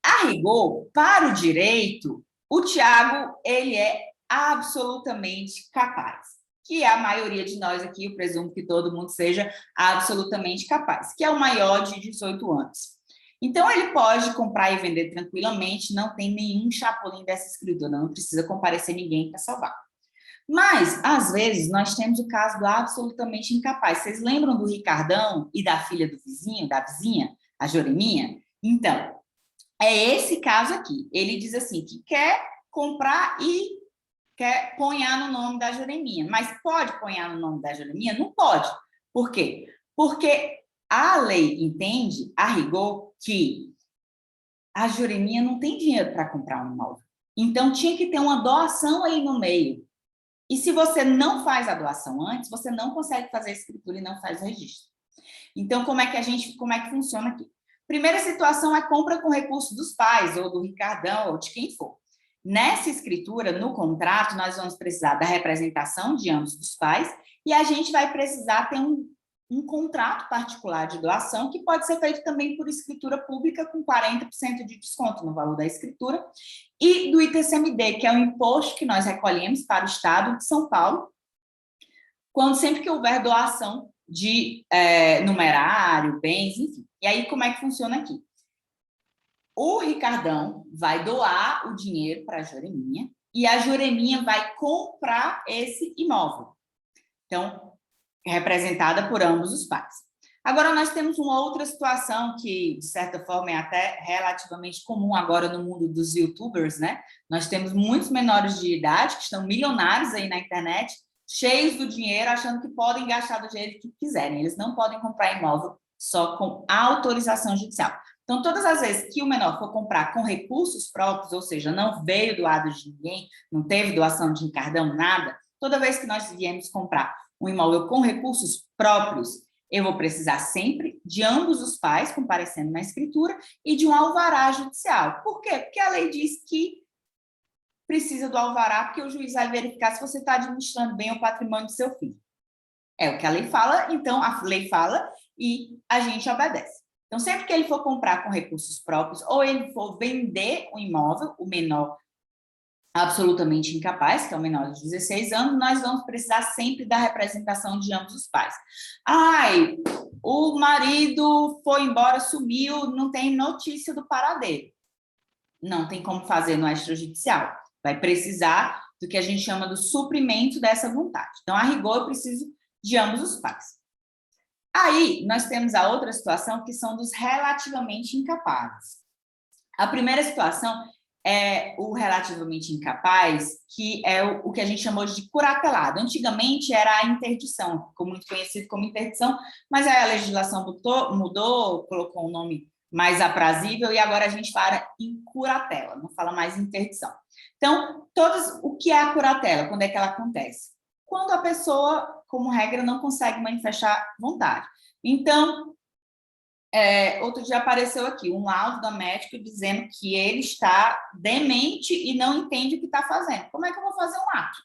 Speaker 3: a rigor, para o direito, o Tiago, ele é absolutamente capaz. Que a maioria de nós aqui, eu presumo que todo mundo seja absolutamente capaz, que é o maior de 18 anos. Então, ele pode comprar e vender tranquilamente, não tem nenhum chapulim dessa escritura, não precisa comparecer ninguém para salvar. Mas, às vezes, nós temos o caso do absolutamente incapaz. Vocês lembram do Ricardão e da filha do vizinho, da vizinha, a Joreminha? Então, é esse caso aqui. Ele diz assim, que quer comprar e quer ponhar no nome da Joreminha. Mas pode ponhar no nome da Joreminha? Não pode. Por quê? Porque a lei entende, a rigor, que a Joreminha não tem dinheiro para comprar um imóvel. Então, tinha que ter uma doação aí no meio. E se você não faz a doação antes, você não consegue fazer a escritura e não faz o registro. Então, como é que funciona aqui? Primeira situação é compra com recurso dos pais, ou do Ricardão, ou de quem for. Nessa escritura, no contrato, nós vamos precisar da representação de ambos os pais e a gente vai precisar ter um contrato particular de doação, que pode ser feito também por escritura pública, com 40% de desconto no valor da escritura, e do ITCMD, que é o imposto que nós recolhemos para o Estado de São Paulo, sempre que houver doação de numerário, bens, enfim. E aí, como é que funciona aqui? O Ricardão vai doar o dinheiro para a Joreminha, e a Joreminha vai comprar esse imóvel. Então, representada por ambos os pais. Agora, nós temos uma outra situação que, de certa forma, é até relativamente comum agora no mundo dos youtubers, né? Nós temos muitos menores de idade que estão milionários aí na internet, cheios do dinheiro, achando que podem gastar do jeito que quiserem. Eles não podem comprar imóvel só com autorização judicial. Então, todas as vezes que o menor for comprar com recursos próprios, ou seja, não veio doado de ninguém, não teve doação de Ricardão, nada, toda vez que nós viemos comprar um imóvel com recursos próprios, eu vou precisar sempre de ambos os pais comparecendo na escritura e de um alvará judicial. Por quê? Porque a lei diz que precisa do alvará, porque o juiz vai verificar se você está administrando bem o patrimônio do seu filho. É o que a lei fala, então a lei fala e a gente obedece. Então, sempre que ele for comprar com recursos próprios ou ele for vender um imóvel, o menor absolutamente incapaz, que é o menor de 16 anos, nós vamos precisar sempre da representação de ambos os pais. Ai, o marido foi embora, sumiu, não tem notícia do paradeiro. Não tem como fazer no extrajudicial. Vai precisar do que a gente chama do suprimento dessa vontade. Então, a rigor, eu preciso de ambos os pais. Aí, nós temos a outra situação, que são dos relativamente incapazes. A primeira situação é o relativamente incapaz, que é o que a gente chamou de curatelado. Antigamente era a interdição, ficou muito conhecido como interdição, mas aí a legislação mudou, colocou um nome mais aprazível e agora a gente fala em curatela, não fala mais interdição. Então, o que é a curatela? Quando é que ela acontece? Quando a pessoa, como regra, não consegue manifestar vontade. Então, outro dia apareceu aqui um laudo da médica dizendo que ele está demente e não entende o que está fazendo. Como é que eu vou fazer um ato?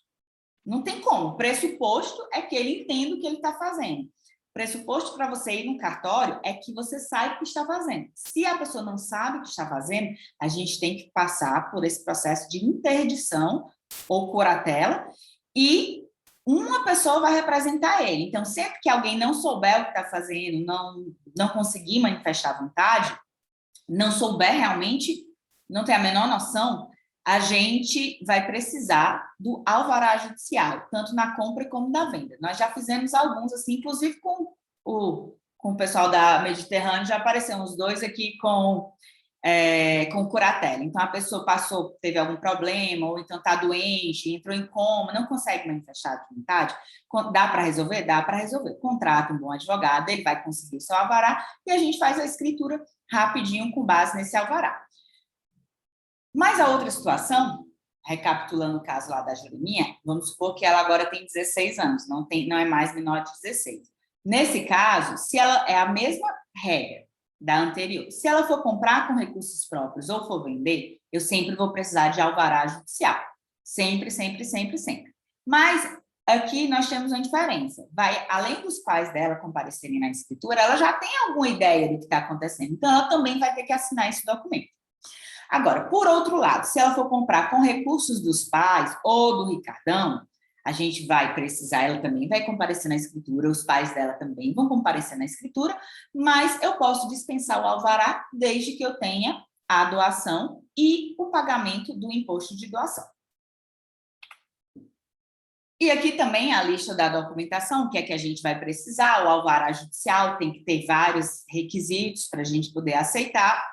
Speaker 3: Não tem como. O pressuposto é que ele entenda o que ele está fazendo. O pressuposto para você ir no cartório é que você saiba o que está fazendo. Se a pessoa não sabe o que está fazendo, a gente tem que passar por esse processo de interdição ou curatela e uma pessoa vai representar ele. Então, sempre que alguém não souber o que está fazendo, não conseguir manifestar vontade, não souber realmente, não tem a menor noção, a gente vai precisar do alvará judicial, tanto na compra como na venda. Nós já fizemos alguns, assim, inclusive com o pessoal da Mediterrâneo, já apareceram os dois aqui com curatela. Então, a pessoa teve algum problema, ou então está doente, entrou em coma, não consegue manifestar a vontade. Dá para resolver? Dá para resolver. Contrata um bom advogado, ele vai conseguir o seu alvará e a gente faz a escritura rapidinho com base nesse alvará. Mas a outra situação, recapitulando o caso lá da Juriminha, vamos supor que ela agora tem 16 anos, não é mais menor de 16. Nesse caso, se ela é a mesma regra da anterior, se ela for comprar com recursos próprios ou for vender, eu sempre vou precisar de alvará judicial. Sempre, sempre, sempre, sempre. Mas aqui nós temos uma diferença. Além dos pais dela comparecerem na escritura, ela já tem alguma ideia do que está acontecendo. Então, ela também vai ter que assinar esse documento. Agora, por outro lado, se ela for comprar com recursos dos pais ou do Ricardão, a gente vai precisar, ela também vai comparecer na escritura, os pais dela também vão comparecer na escritura, mas eu posso dispensar o alvará desde que eu tenha a doação e o pagamento do imposto de doação. E aqui também a lista da documentação, o que é que a gente vai precisar, o alvará judicial tem que ter vários requisitos para a gente poder aceitar,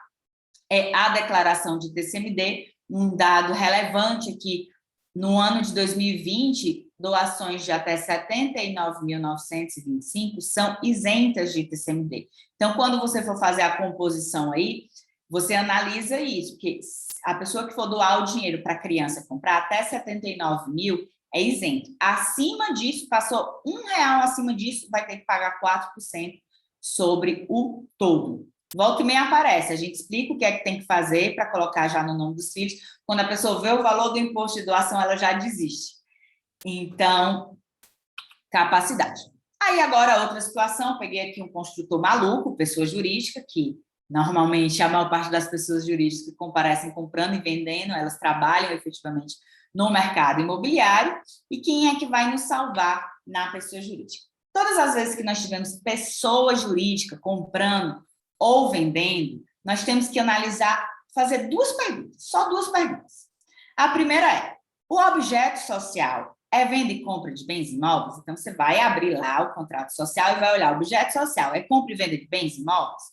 Speaker 3: a declaração de TCMD, um dado relevante aqui, no ano de 2020, doações de até 79.925 são isentas de TCMD. Então, quando você for fazer a composição aí, você analisa isso, porque a pessoa que for doar o dinheiro para a criança comprar até 79 mil é isento. Acima disso, passou R$1 acima disso, vai ter que pagar 4% sobre o todo. Volta e meia aparece, a gente explica o que é que tem que fazer para colocar já no nome dos filhos. Quando a pessoa vê o valor do imposto de doação, ela já desiste. Então, capacidade. Aí agora outra situação, peguei aqui um construtor maluco, pessoa jurídica, que normalmente a maior parte das pessoas jurídicas que comparecem comprando e vendendo, elas trabalham efetivamente no mercado imobiliário. E quem é que vai nos salvar na pessoa jurídica? Todas as vezes que nós tivemos pessoa jurídica comprando ou vendendo, nós temos que analisar, fazer duas perguntas, só duas perguntas. A primeira é, o objeto social é venda e compra de bens imóveis? Então, você vai abrir lá o contrato social e vai olhar, o objeto social é compra e venda de bens imóveis?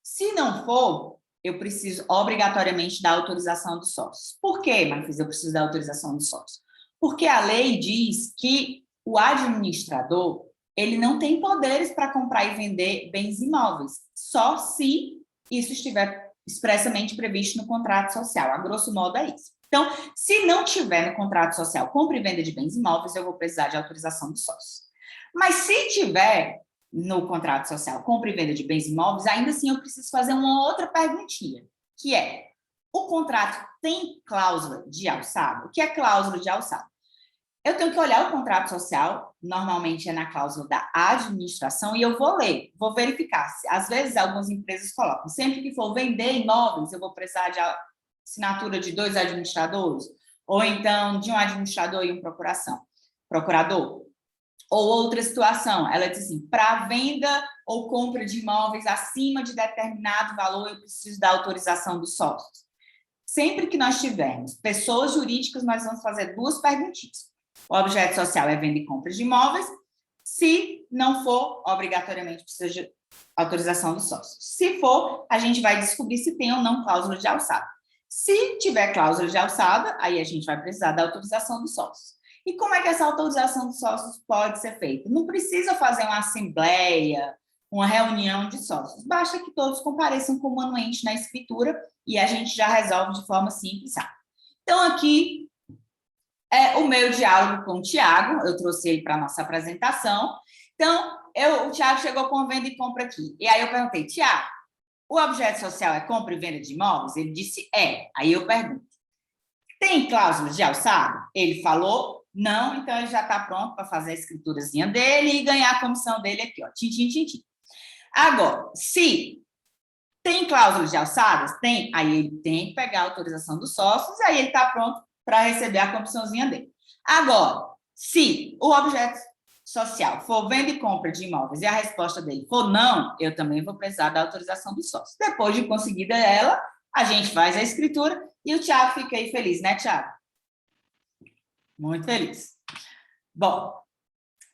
Speaker 3: Se não for, eu preciso obrigatoriamente da autorização dos sócios. Por quê, Marfisa, eu preciso da autorização dos sócios? Porque a lei diz que o administrador ele não tem poderes para comprar e vender bens imóveis, só se isso estiver expressamente previsto no contrato social. A grosso modo é isso. Então, se não tiver no contrato social compra e venda de bens imóveis, eu vou precisar de autorização dos sócios. Mas se tiver no contrato social compra e venda de bens imóveis, ainda assim eu preciso fazer uma outra perguntinha, que é, O contrato tem cláusula de alçada? O que é cláusula de alçada? Eu tenho que olhar o contrato social, normalmente é na cláusula da administração, e eu vou ler, vou verificar. Às vezes, algumas empresas colocam, sempre que for vender imóveis, eu vou precisar de assinatura de 2 administradores, ou então de um administrador e um procurador. Ou outra situação, ela diz assim, para venda ou compra de imóveis acima de determinado valor, eu preciso da autorização dos sócios. Sempre que nós tivermos pessoas jurídicas, nós vamos fazer 2 perguntinhas. O objeto social é venda e compra de imóveis. Se não for, obrigatoriamente precisa de autorização dos sócios. Se for, a gente vai descobrir se tem ou não cláusula de alçada. Se tiver cláusula de alçada, aí a gente vai precisar da autorização dos sócios. E como é que essa autorização dos sócios pode ser feita? Não precisa fazer uma assembleia, uma reunião de sócios. Basta que todos compareçam como anuente na escritura e a gente já resolve de forma simples. Então, aqui é o meu diálogo com o Tiago, eu trouxe ele para a nossa apresentação. Então, o Tiago chegou com venda e compra aqui. E aí eu perguntei, Tiago, o objeto social é compra e venda de imóveis? Ele disse, é. Aí eu pergunto, tem cláusula de alçada? Ele falou, não, então ele já está pronto para fazer a escriturazinha dele e ganhar a comissão dele aqui, ó, tim, tim, tim, tim. Agora, se tem cláusula de alçadas? Tem. Aí ele tem que pegar a autorização dos sócios e aí ele está pronto para receber a comissãozinha dele. Agora, se o objeto social for venda e compra de imóveis e a resposta dele for não, eu também vou precisar da autorização dos sócios. Depois de conseguida ela, a gente faz a escritura e o Tiago fica aí feliz, né, Tiago? Muito feliz. Bom,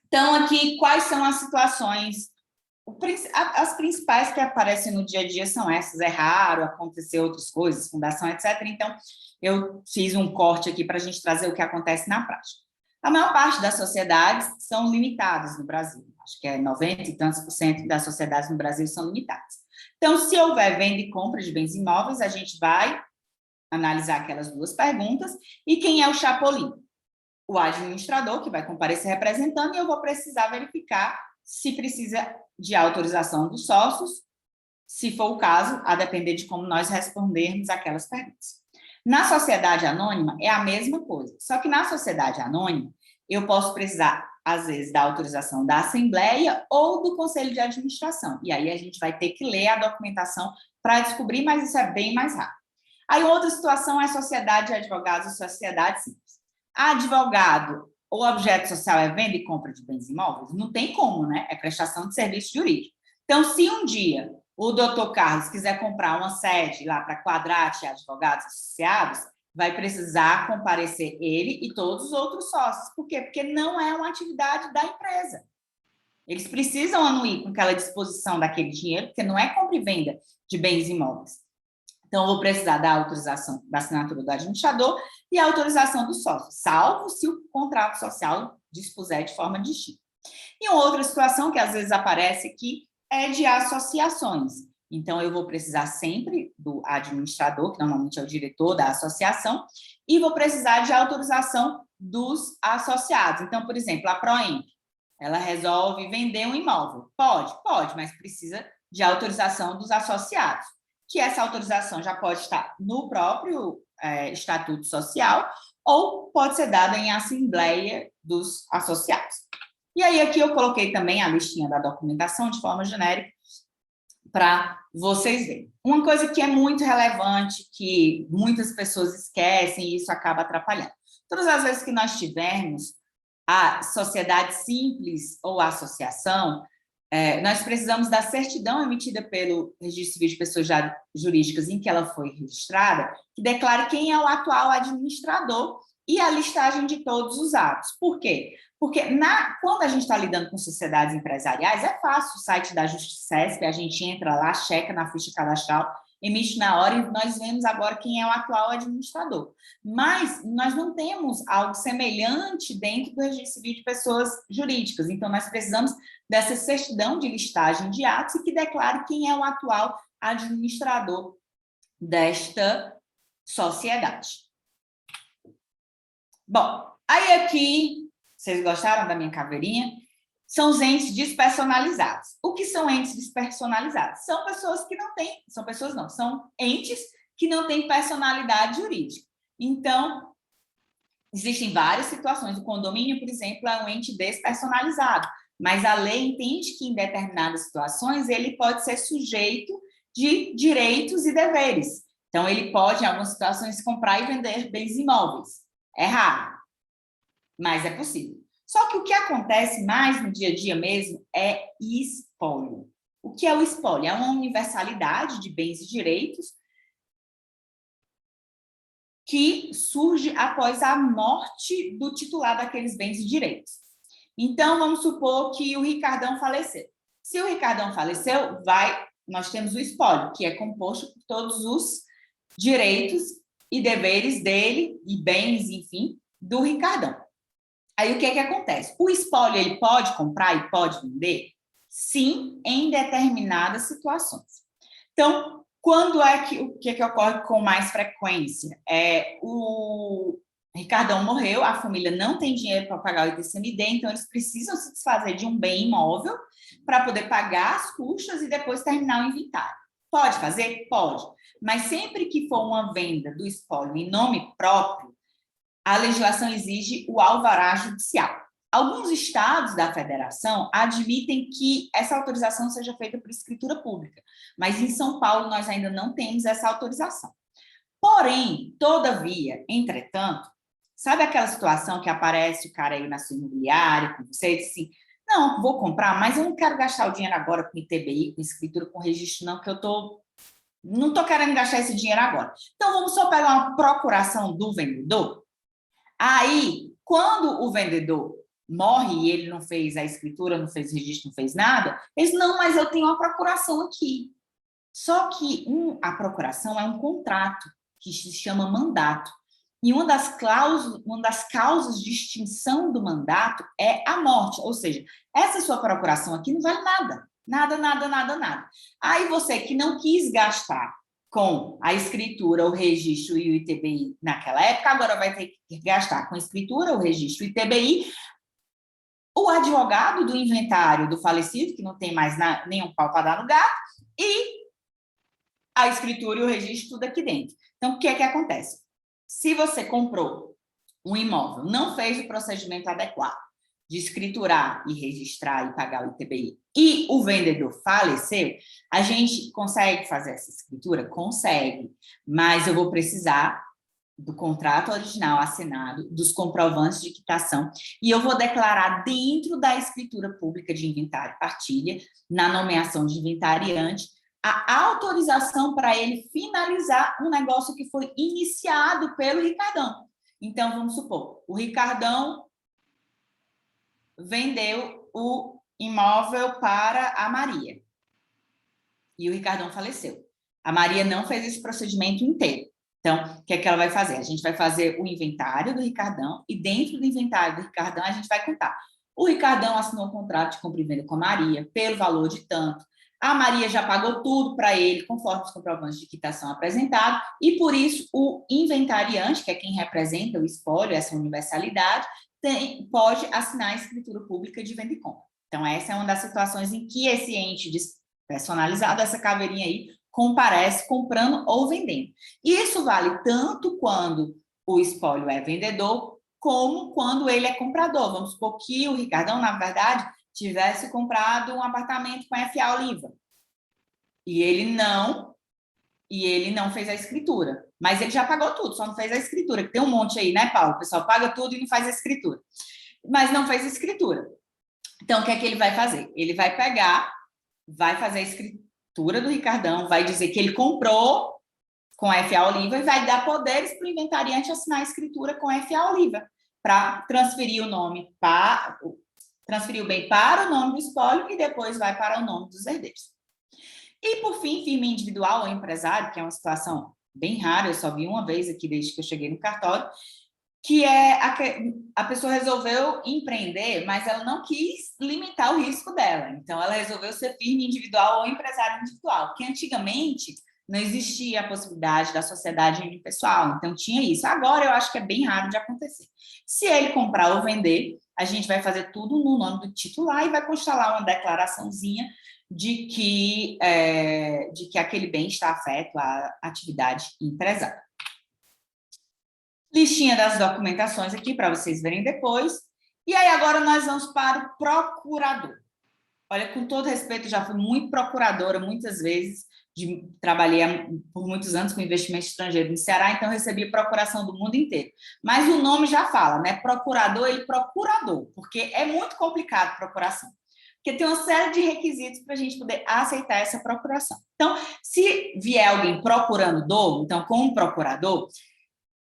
Speaker 3: então aqui, quais são as situações? As principais que aparecem no dia a dia são essas. É raro acontecer outras coisas, fundação, etc. Então, eu fiz um corte aqui para a gente trazer o que acontece na prática. A maior parte das sociedades são limitadas no Brasil. Acho que 90 e tantos % das sociedades no Brasil são limitadas. Então, se houver venda e compra de bens imóveis, a gente vai analisar aquelas 2 perguntas. E quem é o chapolim? O administrador, que vai comparecer representando, e eu vou precisar verificar se precisa de autorização dos sócios, se for o caso, a depender de como nós respondermos aquelas perguntas. Na sociedade anônima, é a mesma coisa, só que na sociedade anônima, eu posso precisar, às vezes, da autorização da Assembleia ou do Conselho de Administração, e aí a gente vai ter que ler a documentação para descobrir, mas isso é bem mais rápido. Aí, outra situação é sociedade de advogados e sociedade simples. Advogado, o objeto social é venda e compra de bens imóveis? Não tem como, né? É prestação de serviço jurídico. Então, se um dia o doutor Carlos quiser comprar uma sede lá para Quadrate Advogados Associados, vai precisar comparecer ele e todos os outros sócios. Por quê? Porque não é uma atividade da empresa. Eles precisam anuir com aquela disposição daquele dinheiro, porque não é compra e venda de bens imóveis. Então, eu vou precisar da autorização da assinatura do administrador e a autorização do sócio, salvo se o contrato social dispuser de forma distinta. E uma outra situação que às vezes aparece aqui é de associações. Então, eu vou precisar sempre do administrador, que normalmente é o diretor da associação, e vou precisar de autorização dos associados. Então, por exemplo, a Proemp, ela resolve vender um imóvel. Pode, mas precisa de autorização dos associados, que essa autorização já pode estar no próprio Estatuto Social ou pode ser dada em assembleia dos associados. E aí aqui eu coloquei também a listinha da documentação de forma genérica para vocês verem. Uma coisa que é muito relevante, que muitas pessoas esquecem e isso acaba atrapalhando. Todas as vezes que nós tivermos a sociedade simples ou a associação, nós precisamos da certidão emitida pelo Registro Civil de Pessoas Jurídicas em que ela foi registrada, que declare quem é o atual administrador e a listagem de todos os atos. Por quê? Porque quando a gente está lidando com sociedades empresariais, é fácil, o site da Justicesp, a gente entra lá, checa na ficha cadastral, emite na hora e nós vemos agora quem é o atual administrador. Mas nós não temos algo semelhante dentro do Registro Civil de Pessoas Jurídicas, então nós precisamos dessa certidão de listagem de atos e que declare quem é o atual administrador desta sociedade. Bom, aí aqui, vocês gostaram da minha caveirinha? São os entes despersonalizados. O que são entes despersonalizados? São pessoas que não têm, são entes que não tem personalidade jurídica. Então, existem várias situações. O condomínio, por exemplo, é um ente despersonalizado, mas a lei entende que, em determinadas situações, ele pode ser sujeito de direitos e deveres. Então, ele pode, em algumas situações, comprar e vender bens imóveis. É raro, mas é possível. Só que o que acontece mais no dia a dia mesmo é espólio. O que é o espólio? É uma universalidade de bens e direitos que surge após a morte do titular daqueles bens e direitos. Então, vamos supor que o Ricardão faleceu. Se o Ricardão faleceu, nós temos o espólio, que é composto por todos os direitos e deveres dele, e bens, enfim, do Ricardão. Aí, o que é que acontece? O espólio, ele pode comprar e pode vender? Sim, em determinadas situações. Então, quando o que ocorre com mais frequência? O Ricardão morreu, a família não tem dinheiro para pagar o ITCMD, então eles precisam se desfazer de um bem imóvel para poder pagar as custas e depois terminar o inventário. Pode fazer? Pode. Mas sempre que for uma venda do espólio em nome próprio, a legislação exige o alvará judicial. Alguns estados da federação admitem que essa autorização seja feita por escritura pública, mas em São Paulo nós ainda não temos essa autorização. Porém, todavia, entretanto, sabe aquela situação que aparece o cara aí na sua imobiliária com você e diz assim, não, vou comprar, mas eu não quero gastar o dinheiro agora com ITBI, com escritura, com registro, não, que não estou querendo gastar esse dinheiro agora. Então, vamos só pegar uma procuração do vendedor. Aí, quando o vendedor morre e ele não fez a escritura, não fez o registro, não fez nada, ele diz, não, mas eu tenho uma procuração aqui. Só que a procuração é um contrato que se chama mandato. E uma das causas de extinção do mandato é a morte. Ou seja, essa sua procuração aqui não vale nada. Nada, nada, nada, nada. Aí você que não quis gastar com a escritura, o registro e o ITBI naquela época, agora vai ter que gastar com a escritura, o registro e o ITBI. O advogado do inventário do falecido, que não tem mais nenhum pau para dar no gato, e a escritura e o registro tudo aqui dentro. Então, o que é que acontece? Se você comprou um imóvel, não fez o procedimento adequado de escriturar e registrar e pagar o ITBI, e o vendedor faleceu, a gente consegue fazer essa escritura? Consegue, mas eu vou precisar do contrato original assinado, dos comprovantes de quitação, e eu vou declarar dentro da escritura pública de inventário e partilha, na nomeação de inventariante, a autorização para ele finalizar um negócio que foi iniciado pelo Ricardão. Então, vamos supor, o Ricardão vendeu o imóvel para a Maria, e o Ricardão faleceu. A Maria não fez esse procedimento inteiro. Então, o que é que ela vai fazer? A gente vai fazer o inventário do Ricardão e dentro do inventário do Ricardão a gente vai contar. O Ricardão assinou um contrato de compra e venda com a Maria pelo valor de tanto. A Maria já pagou tudo para ele, conforme os comprovantes de quitação apresentados, e por isso o inventariante, que é quem representa o espólio, essa universalidade, pode assinar a escritura pública de venda e compra. Então, essa é uma das situações em que esse ente personalizado, essa caveirinha aí, comparece comprando ou vendendo. E isso vale tanto quando o espólio é vendedor, como quando ele é comprador. Vamos supor que o Ricardão, na verdade, tivesse comprado um apartamento com FA Oliva. E ele não fez a escritura. Mas ele já pagou tudo, só não fez a escritura. Que tem um monte aí, né, Paulo? O pessoal paga tudo e não faz a escritura. Mas não fez a escritura. Então, o que é que ele vai fazer? Ele vai pegar, vai fazer a escritura do Ricardão, vai dizer que ele comprou com FA Oliva e vai dar poderes para o inventariante assinar a escritura com FA Oliva, para transferir o nome transferir o bem para o nome do espólio e depois vai para o nome dos herdeiros. E, por fim, firma individual ou empresário, que é uma situação bem rara, eu só vi uma vez aqui desde que eu cheguei no cartório, que é a pessoa resolveu empreender, mas ela não quis limitar o risco dela. Então, ela resolveu ser firma individual ou empresário individual, porque antigamente não existia a possibilidade da sociedade unipessoal, então tinha isso. Agora, eu acho que é bem raro de acontecer. Se ele comprar ou vender, a gente vai fazer tudo no nome do titular e vai constar lá uma declaraçãozinha de que aquele bem está afeto à atividade empresária. Listinha das documentações aqui para vocês verem depois. E aí agora nós vamos para o procurador. Olha, com todo respeito, já fui muito procuradora muitas vezes, trabalhei por muitos anos com investimento estrangeiro no Ceará, então recebi procuração do mundo inteiro. Mas o nome já fala, né? Procurador e procurador, porque é muito complicado procuração. Porque tem uma série de requisitos para a gente poder aceitar essa procuração. Então, se vier alguém procurando dolo, então, como procurador,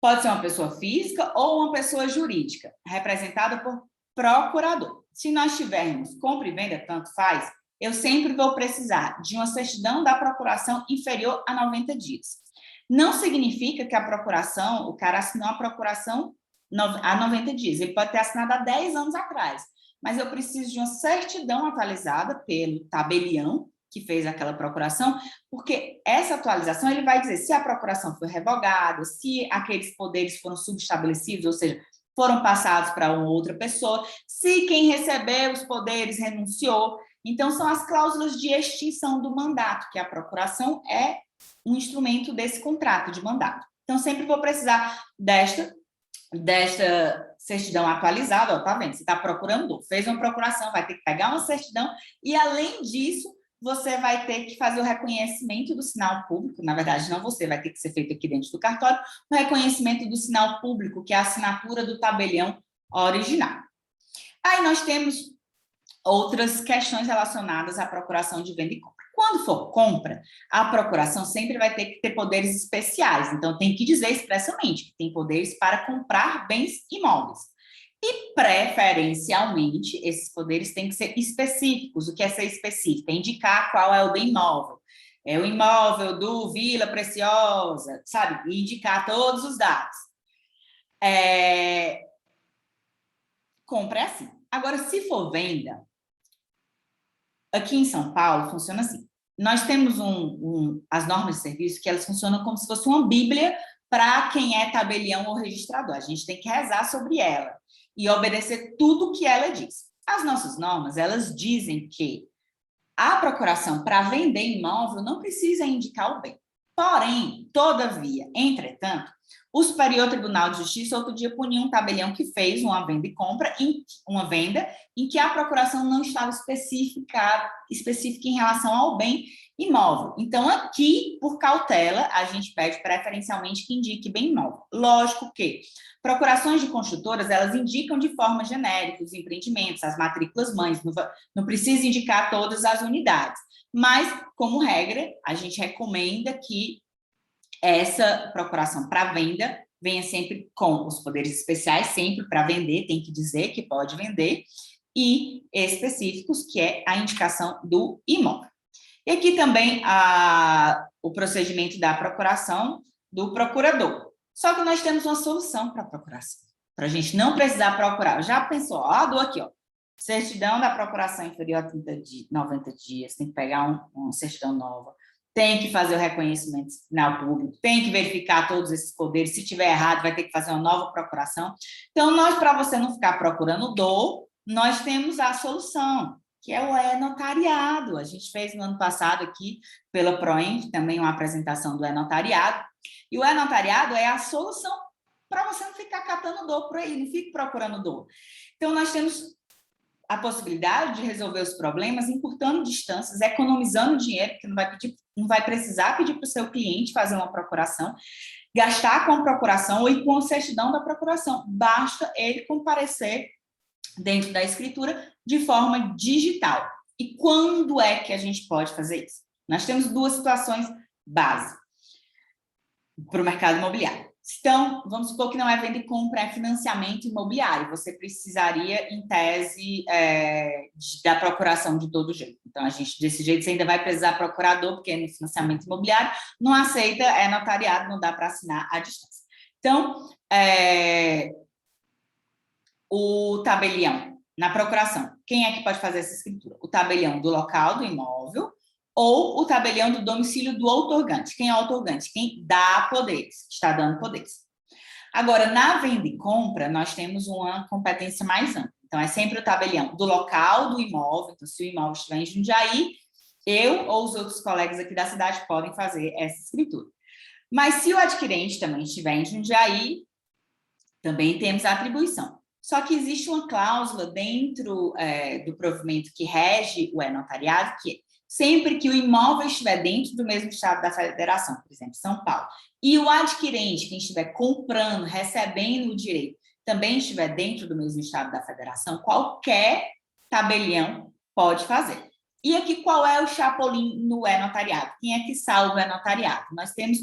Speaker 3: pode ser uma pessoa física ou uma pessoa jurídica, representada por procurador. Se nós tivermos compra e venda, tanto faz, eu sempre vou precisar de uma certidão da procuração inferior a 90 dias. Não significa que a procuração, o cara assinou a procuração há 90 dias, ele pode ter assinado há 10 anos atrás, mas eu preciso de uma certidão atualizada pelo tabelião que fez aquela procuração, porque essa atualização ele vai dizer se a procuração foi revogada, se aqueles poderes foram subestabelecidos, ou seja, foram passados para uma outra pessoa, se quem recebeu os poderes renunciou. Então, são as cláusulas de extinção do mandato, que a procuração é um instrumento desse contrato de mandato. Então, sempre vou precisar desta certidão atualizada. Ó, tá vendo? Você está procurando, fez uma procuração, vai ter que pegar uma certidão e, além disso, você vai ter que fazer o reconhecimento do sinal público, na verdade, não você, vai ter que ser feito aqui dentro do cartório, o reconhecimento do sinal público, que é a assinatura do tabelião original. Aí nós temos outras questões relacionadas à procuração de venda e compra. Quando for compra, a procuração sempre vai ter que ter poderes especiais, então tem que dizer expressamente que tem poderes para comprar bens imóveis. E, preferencialmente, esses poderes têm que ser específicos. O que é ser específico? É indicar qual é o bem imóvel. É o imóvel do Vila Preciosa, sabe? E indicar todos os dados. Compra é assim. Agora, se for venda, aqui em São Paulo funciona assim. Nós temos as normas de serviço que elas funcionam como se fosse uma bíblia para quem é tabelião ou registrador. A gente tem que rezar sobre ela e obedecer tudo o que ela diz. As nossas normas, elas dizem que a procuração para vender imóvel não precisa indicar o bem. Porém, todavia, entretanto, o Superior Tribunal de Justiça outro dia puniu um tabelião que fez uma venda e compra, uma venda em que a procuração não estava específica em relação ao bem imóvel. Então, aqui, por cautela, a gente pede preferencialmente que indique bem imóvel. Lógico que procurações de construtoras, elas indicam de forma genérica os empreendimentos, as matrículas mães, não precisa indicar todas as unidades. Mas, como regra, a gente recomenda que essa procuração para venda venha sempre com os poderes especiais, sempre para vender, tem que dizer que pode vender, e específicos, que é a indicação do imóvel. E aqui também o procedimento da procuração do procurador. Só que nós temos uma solução para a procuração, para a gente não precisar procurar. Já pensou? Ó, dou aqui, ó. Certidão da procuração inferior a 90 dias, tem que pegar uma certidão nova, tem que fazer o reconhecimento do sinal público, tem que verificar todos esses poderes, se tiver errado, vai ter que fazer uma nova procuração. Então, nós, para você não ficar procurando dor, nós temos a solução, que é o e-notariado. A gente fez no ano passado aqui, pela Proenf, também uma apresentação do e-notariado, e o e-notariado é a solução para você não ficar catando dor por aí, não fique procurando dor. Então, nós temos a possibilidade de resolver os problemas encurtando distâncias, economizando dinheiro, porque não vai precisar pedir para o seu cliente fazer uma procuração, gastar com a procuração ou ir com a certidão da procuração. Basta ele comparecer dentro da escritura de forma digital. E quando é que a gente pode fazer isso? Nós temos duas situações básicas para o mercado imobiliário. Então, vamos supor que não é venda e compra, é financiamento imobiliário. Você precisaria, em tese, da procuração de todo jeito. Então, desse jeito, você ainda vai precisar procurador, porque no financiamento imobiliário não aceita, é notariado, não dá para assinar à distância. Então, o tabelião, na procuração, quem é que pode fazer essa escritura? O tabelião do local do imóvel, ou o tabelião do domicílio do outorgante. Quem é o outorgante? Quem dá poderes, está dando poderes. Agora, na venda e compra, nós temos uma competência mais ampla. Então, é sempre o tabelião do local do imóvel. Então, se o imóvel estiver em Jundiaí, Eu ou os outros colegas aqui da cidade podem fazer essa escritura. Mas se o adquirente também estiver em Jundiaí, também temos a atribuição. Só que existe uma cláusula dentro do provimento que rege o e-notariado, que sempre que o imóvel estiver dentro do mesmo estado da federação, por exemplo, São Paulo, e o adquirente, quem estiver comprando, recebendo o direito, também estiver dentro do mesmo estado da federação, qualquer tabelião pode fazer. E aqui, qual é o chapolim no e-notariado? Quem é que salva o e-notariado? Nós temos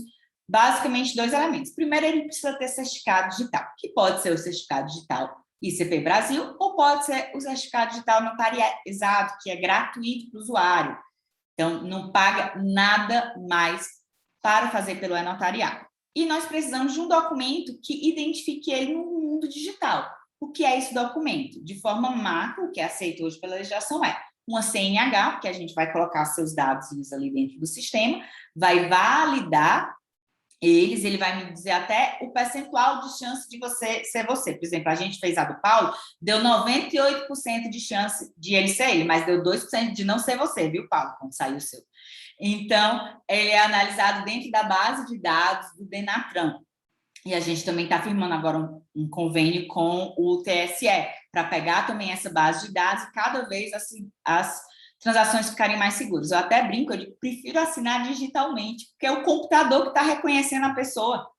Speaker 3: basicamente 2 elementos. Primeiro, ele precisa ter certificado digital, que pode ser o certificado digital ICP Brasil, ou pode ser o certificado digital notarizado, que é gratuito para o usuário. Então, não paga nada mais para fazer pelo e-notariado. E nós precisamos de um documento que identifique ele no mundo digital. O que é esse documento? De forma macro, o que é aceito hoje pela legislação é uma CNH, porque a gente vai colocar seus dados ali dentro do sistema, vai validar eles, ele vai me dizer até o percentual de chance de você ser você. Por exemplo, a gente fez a do Paulo, deu 98% de chance de ele ser ele, mas deu 2% de não ser você, viu, Paulo, quando saiu o seu. Então, ele é analisado dentro da base de dados do Denatran. E a gente também está firmando agora um convênio com o TSE, para pegar também essa base de dados e cada vez as transações ficarem mais seguras. Eu até brinco, eu digo, prefiro assinar digitalmente, porque é o computador que está reconhecendo a pessoa.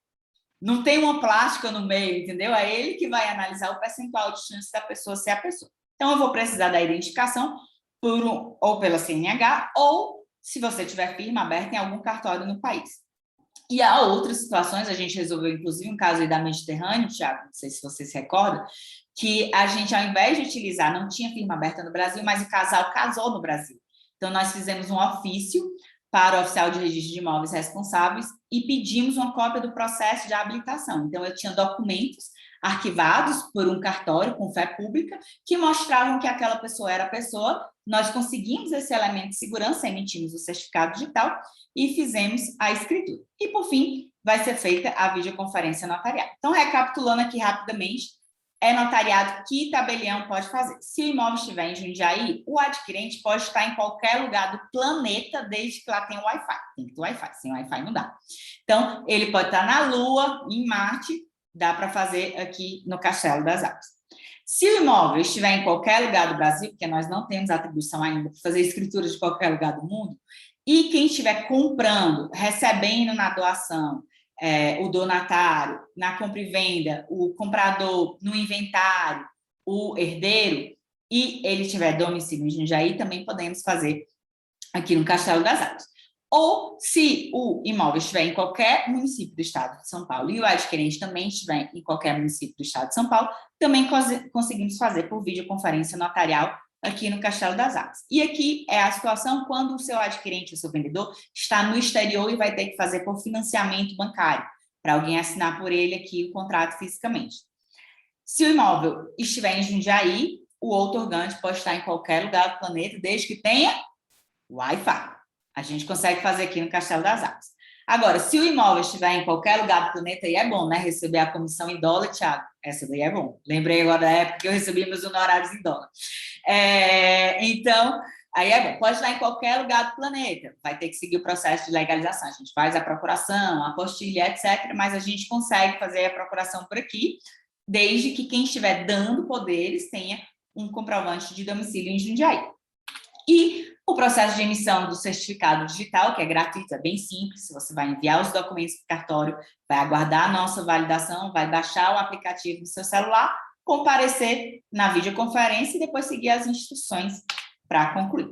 Speaker 3: Não tem uma plástica no meio, entendeu? É ele que vai analisar o percentual de chance da pessoa ser a pessoa. Então, eu vou precisar da identificação ou pela CNH, ou, se você tiver firma aberta em algum cartório no país. E há outras situações, a gente resolveu, inclusive, um caso aí da Mediterrâneo, Thiago, não sei se você se recorda, que a gente, ao invés de utilizar, não tinha firma aberta no Brasil, mas o casal casou no Brasil. Então, nós fizemos um ofício para o oficial de registro de imóveis responsáveis e pedimos uma cópia do processo de habilitação. Então, eu tinha documentos arquivados por um cartório com fé pública que mostravam que aquela pessoa era a pessoa. Nós conseguimos esse elemento de segurança, emitimos o certificado digital e fizemos a escritura. E, por fim, vai ser feita a videoconferência notarial. Então, recapitulando aqui rapidamente, é notariado que tabelião pode fazer. Se o imóvel estiver em Jundiaí, o adquirente pode estar em qualquer lugar do planeta, desde que lá tenha Wi-Fi. Tem que ter Wi-Fi, sem Wi-Fi não dá. Então, ele pode estar na Lua, em Marte, dá para fazer aqui no Castelo das Aves. Se o imóvel estiver em qualquer lugar do Brasil, porque nós não temos atribuição ainda para fazer escritura de qualquer lugar do mundo, e quem estiver comprando, recebendo na doação, o donatário, na compra e venda, o comprador no inventário, o herdeiro, e ele tiver domicílio em Jundiaí, também podemos fazer aqui no Castelo das Aves. Ou, se o imóvel estiver em qualquer município do estado de São Paulo e o adquirente também estiver em qualquer município do estado de São Paulo, também conseguimos fazer por videoconferência notarial aqui no Castelo das Aves. E aqui é a situação quando o seu adquirente, o seu vendedor, está no exterior e vai ter que fazer por financiamento bancário, para alguém assinar por ele aqui o contrato fisicamente. Se o imóvel estiver em Jundiaí, o outorgante pode estar em qualquer lugar do planeta, desde que tenha Wi-Fi. A gente consegue fazer aqui no Castelo das Aves. Agora, se o imóvel estiver em qualquer lugar do planeta, aí é bom, né? Receber a comissão em dólar, Thiago. Essa daí é bom. Lembrei agora da época que eu recebia meus honorários em dólar. Então, aí é bom. Pode estar em qualquer lugar do planeta. Vai ter que seguir o processo de legalização. A gente faz a procuração, a apostilha, etc. Mas a gente consegue fazer a procuração por aqui, desde que quem estiver dando poderes tenha um comprovante de domicílio em Jundiaí. E o processo de emissão do certificado digital, que é gratuito, é bem simples, você vai enviar os documentos para o cartório, vai aguardar a nossa validação, vai baixar o aplicativo do seu celular, comparecer na videoconferência e depois seguir as instruções para concluir.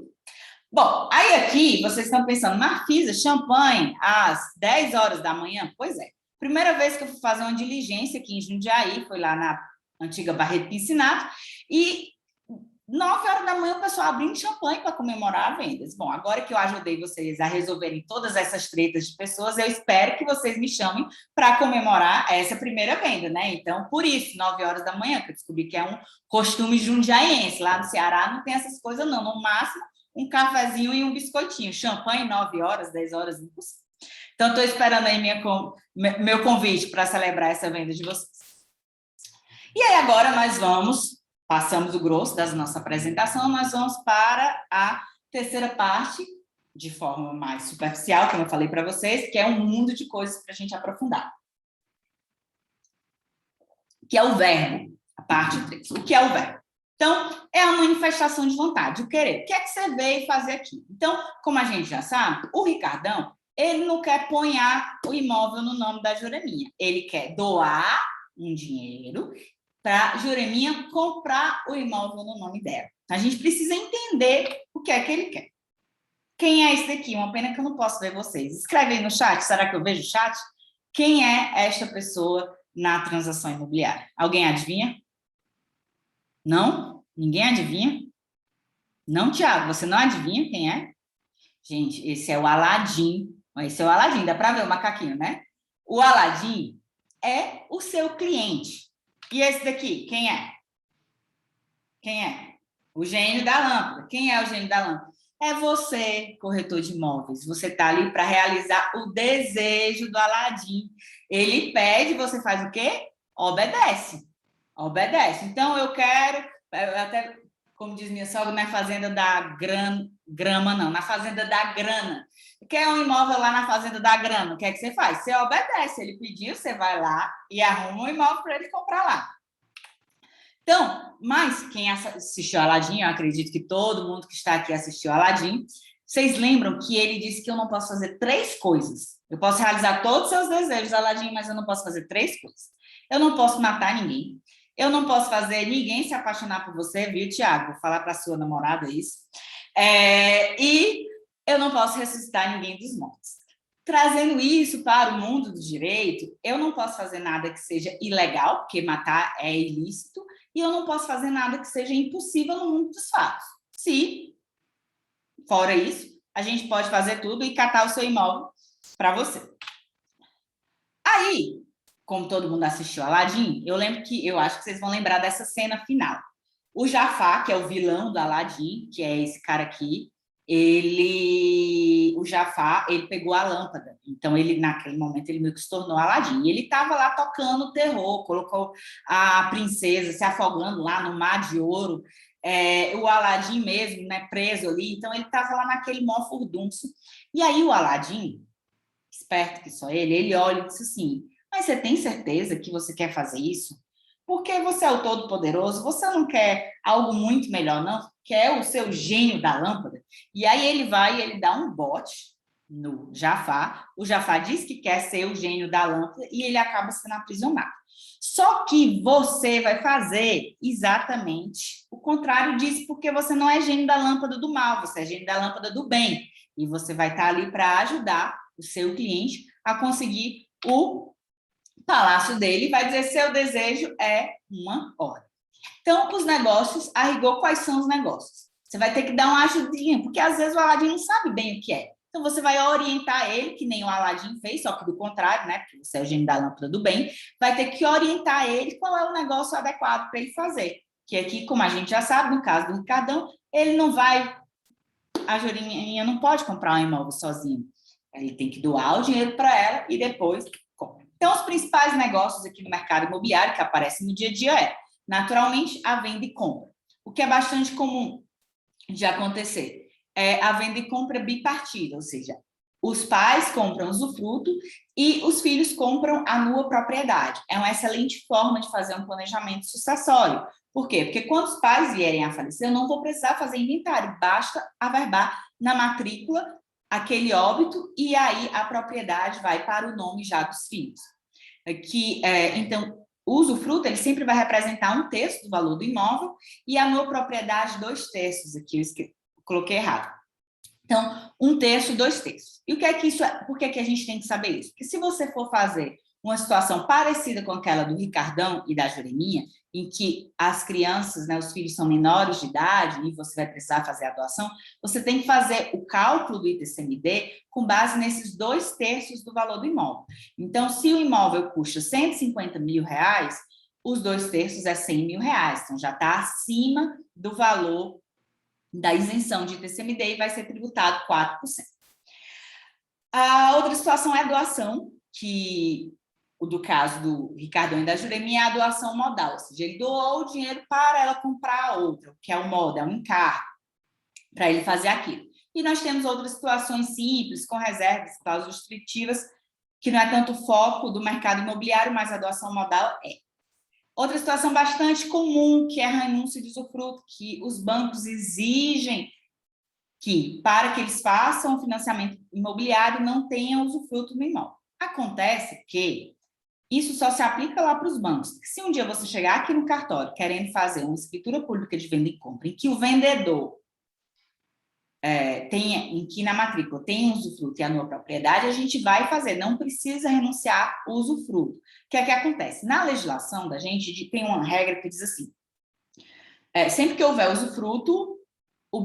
Speaker 3: Bom, aí aqui vocês estão pensando, Marfisa, champanhe às 10 horas da manhã? Pois é. Primeira vez que eu fui fazer uma diligência aqui em Jundiaí, foi lá na antiga Barreto Piscinato, e 9 horas da manhã o pessoal abrindo champanhe para comemorar vendas. Bom, agora que eu ajudei vocês a resolverem todas essas tretas de pessoas, eu espero que vocês me chamem para comemorar essa primeira venda, né? Então, por isso, 9 horas da manhã, que eu descobri que é um costume jundiaense. Lá no Ceará não tem essas coisas, não. No máximo, um cafezinho e um biscoitinho. Champanhe, 9 horas, 10 horas, impossível. Então, estou esperando aí meu convite para celebrar essa venda de vocês. E aí, agora nós passamos o grosso da nossa apresentação, nós vamos para a terceira parte, de forma mais superficial, como eu falei para vocês, que é um mundo de coisas para a gente aprofundar. Que é o verbo, a parte 3. O que é o verbo? Então, é a manifestação de vontade, o querer. O que é que você veio fazer aqui? Então, como a gente já sabe, o Ricardão, ele não quer ponhar o imóvel no nome da Jureminha. Ele quer doar um dinheiro para a Jureminha comprar o imóvel no nome dela. A gente precisa entender o que é que ele quer. Quem é esse daqui? Uma pena que eu não posso ver vocês. Escreve aí no chat. Será que eu vejo o chat? Quem é esta pessoa na transação imobiliária? Alguém adivinha? Não? Ninguém adivinha? Não, Tiago, você não adivinha quem é? Gente, esse é o Aladim. Esse é o Aladim, dá para ver o macaquinho, né? O Aladim é o seu cliente. E esse daqui, quem é? Quem é? O gênio da lâmpada. Quem é o gênio da lâmpada? É você, corretor de imóveis. Você está ali para realizar o desejo do Aladim. Ele pede, você faz o quê? Obedece. Obedece. Então, eu quero, até como diz minha sogra, na fazenda da grama, não, na fazenda da grana. Quer um imóvel lá na fazenda da grana? O que é que você faz? Você obedece. Ele pediu, você vai lá e arruma um imóvel para ele comprar lá. Então, mas quem assistiu Aladim, eu acredito que todo mundo que está aqui assistiu Aladim, vocês lembram que ele disse que eu não posso fazer 3 coisas. Eu posso realizar todos os seus desejos, Aladim, mas eu não posso fazer 3 coisas. Eu não posso matar ninguém. Eu não posso fazer ninguém se apaixonar por você, viu, Tiago? Vou falar para sua namorada isso. E eu não posso ressuscitar ninguém dos mortos. Trazendo isso para o mundo do direito, eu não posso fazer nada que seja ilegal, porque matar é ilícito, e eu não posso fazer nada que seja impossível no mundo dos fatos. Se, fora isso, a gente pode fazer tudo e catar o seu imóvel para você. Aí, como todo mundo assistiu Aladim, eu acho que vocês vão lembrar dessa cena final. O Jafar, que é o vilão do Aladim, que é esse cara aqui, o Jafar, ele pegou a lâmpada. Então, naquele momento, ele meio que se tornou Aladim. E ele estava lá tocando terror, colocou a princesa se afogando lá no mar de ouro, o Aladim mesmo, né, preso ali. Então, ele estava lá naquele mó furdunço. E aí, o Aladim, esperto que só ele olha e disse assim, mas você tem certeza que você quer fazer isso? Porque você é o Todo-Poderoso, você não quer algo muito melhor, não? Quer o seu gênio da lâmpada? E aí ele vai e ele dá um bote no Jafar. O Jafar diz que quer ser o gênio da lâmpada e ele acaba sendo aprisionado. Só que você vai fazer exatamente o contrário disso, porque você não é gênio da lâmpada do mal, você é gênio da lâmpada do bem. E você vai estar ali para ajudar o seu cliente a conseguir o palácio dele e vai dizer seu desejo é uma hora. Então, os negócios, a rigor, quais são os negócios? Você vai ter que dar uma ajudinha, porque às vezes o Aladim não sabe bem o que é. Então, você vai orientar ele, que nem o Aladim fez, só que do contrário, né? Porque você é o gênio da lâmpada do bem, vai ter que orientar ele qual é o negócio adequado para ele fazer. Que aqui, como a gente já sabe, no caso do Ricardão, ele não vai... A Jureminha não pode comprar um imóvel sozinho. Ele tem que doar o dinheiro para ela e depois compra. Então, os principais negócios aqui no mercado imobiliário que aparecem no dia a dia naturalmente, a venda e compra. O que é bastante comum de acontecer é a venda e compra bipartida, ou seja, os pais compram usufruto e os filhos compram a nua propriedade. É uma excelente forma de fazer um planejamento sucessório. Por quê? Porque quando os pais vierem a falecer, eu não vou precisar fazer inventário, basta averbar na matrícula aquele óbito e aí a propriedade vai para o nome já dos filhos. Então, o usufruto ele sempre vai representar 1/3 do valor do imóvel e a nua propriedade 2/3. Aqui eu coloquei errado. Então, 1/3, 2/3. E o que é que isso é? Por que é que a gente tem que saber isso? Porque se você for fazer uma situação parecida com aquela do Ricardão e da Jureminha, em que as crianças, né, os filhos são menores de idade e você vai precisar fazer a doação, você tem que fazer o cálculo do ITCMD com base nesses 2/3 do valor do imóvel. Então, se o imóvel custa R$150 mil, os 2/3 é R$100 mil. Então, já está acima do valor da isenção de ITCMD e vai ser tributado 4%. A outra situação é a doação, que do caso do Ricardão e da Jureminha é a doação modal, ou seja, ele doou o dinheiro para ela comprar a outra, que é o modo, é um encargo, para ele fazer aquilo. E nós temos outras situações simples, com reservas, cláusulas restritivas, que não é tanto o foco do mercado imobiliário, mas a doação modal é. Outra situação bastante comum, que é a renúncia de usufruto, que os bancos exigem que, para que eles façam o financiamento imobiliário, não tenham usufruto no imóvel. Acontece que isso só se aplica lá para os bancos. Se um dia você chegar aqui no cartório querendo fazer uma escritura pública de venda e compra, em que o vendedor em que na matrícula tem um usufruto e a nova propriedade, a gente vai fazer, não precisa renunciar ao usufruto. O que é que acontece? Na legislação da gente tem uma regra que diz assim, sempre que houver usufruto, o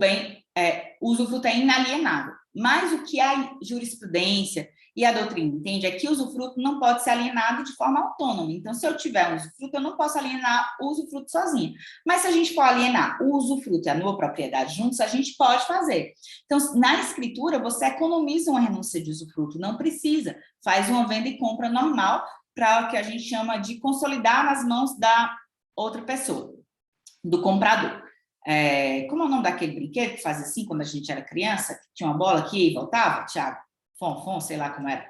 Speaker 3: usufruto é inalienável. Mas o que a jurisprudência e a doutrina entende é que o usufruto não pode ser alienado de forma autônoma. Então, se eu tiver um usufruto, eu não posso alienar o usufruto sozinho. Mas se a gente for alienar o usufruto e a nova propriedade juntos, a gente pode fazer. Então, na escritura, você economiza uma renúncia de usufruto, não precisa. Faz uma venda e compra normal para o que a gente chama de consolidar nas mãos da outra pessoa, do comprador. Como é o nome daquele brinquedo que fazia assim quando a gente era criança? Que tinha uma bola que ia e voltava, Thiago? Fom, sei lá como era.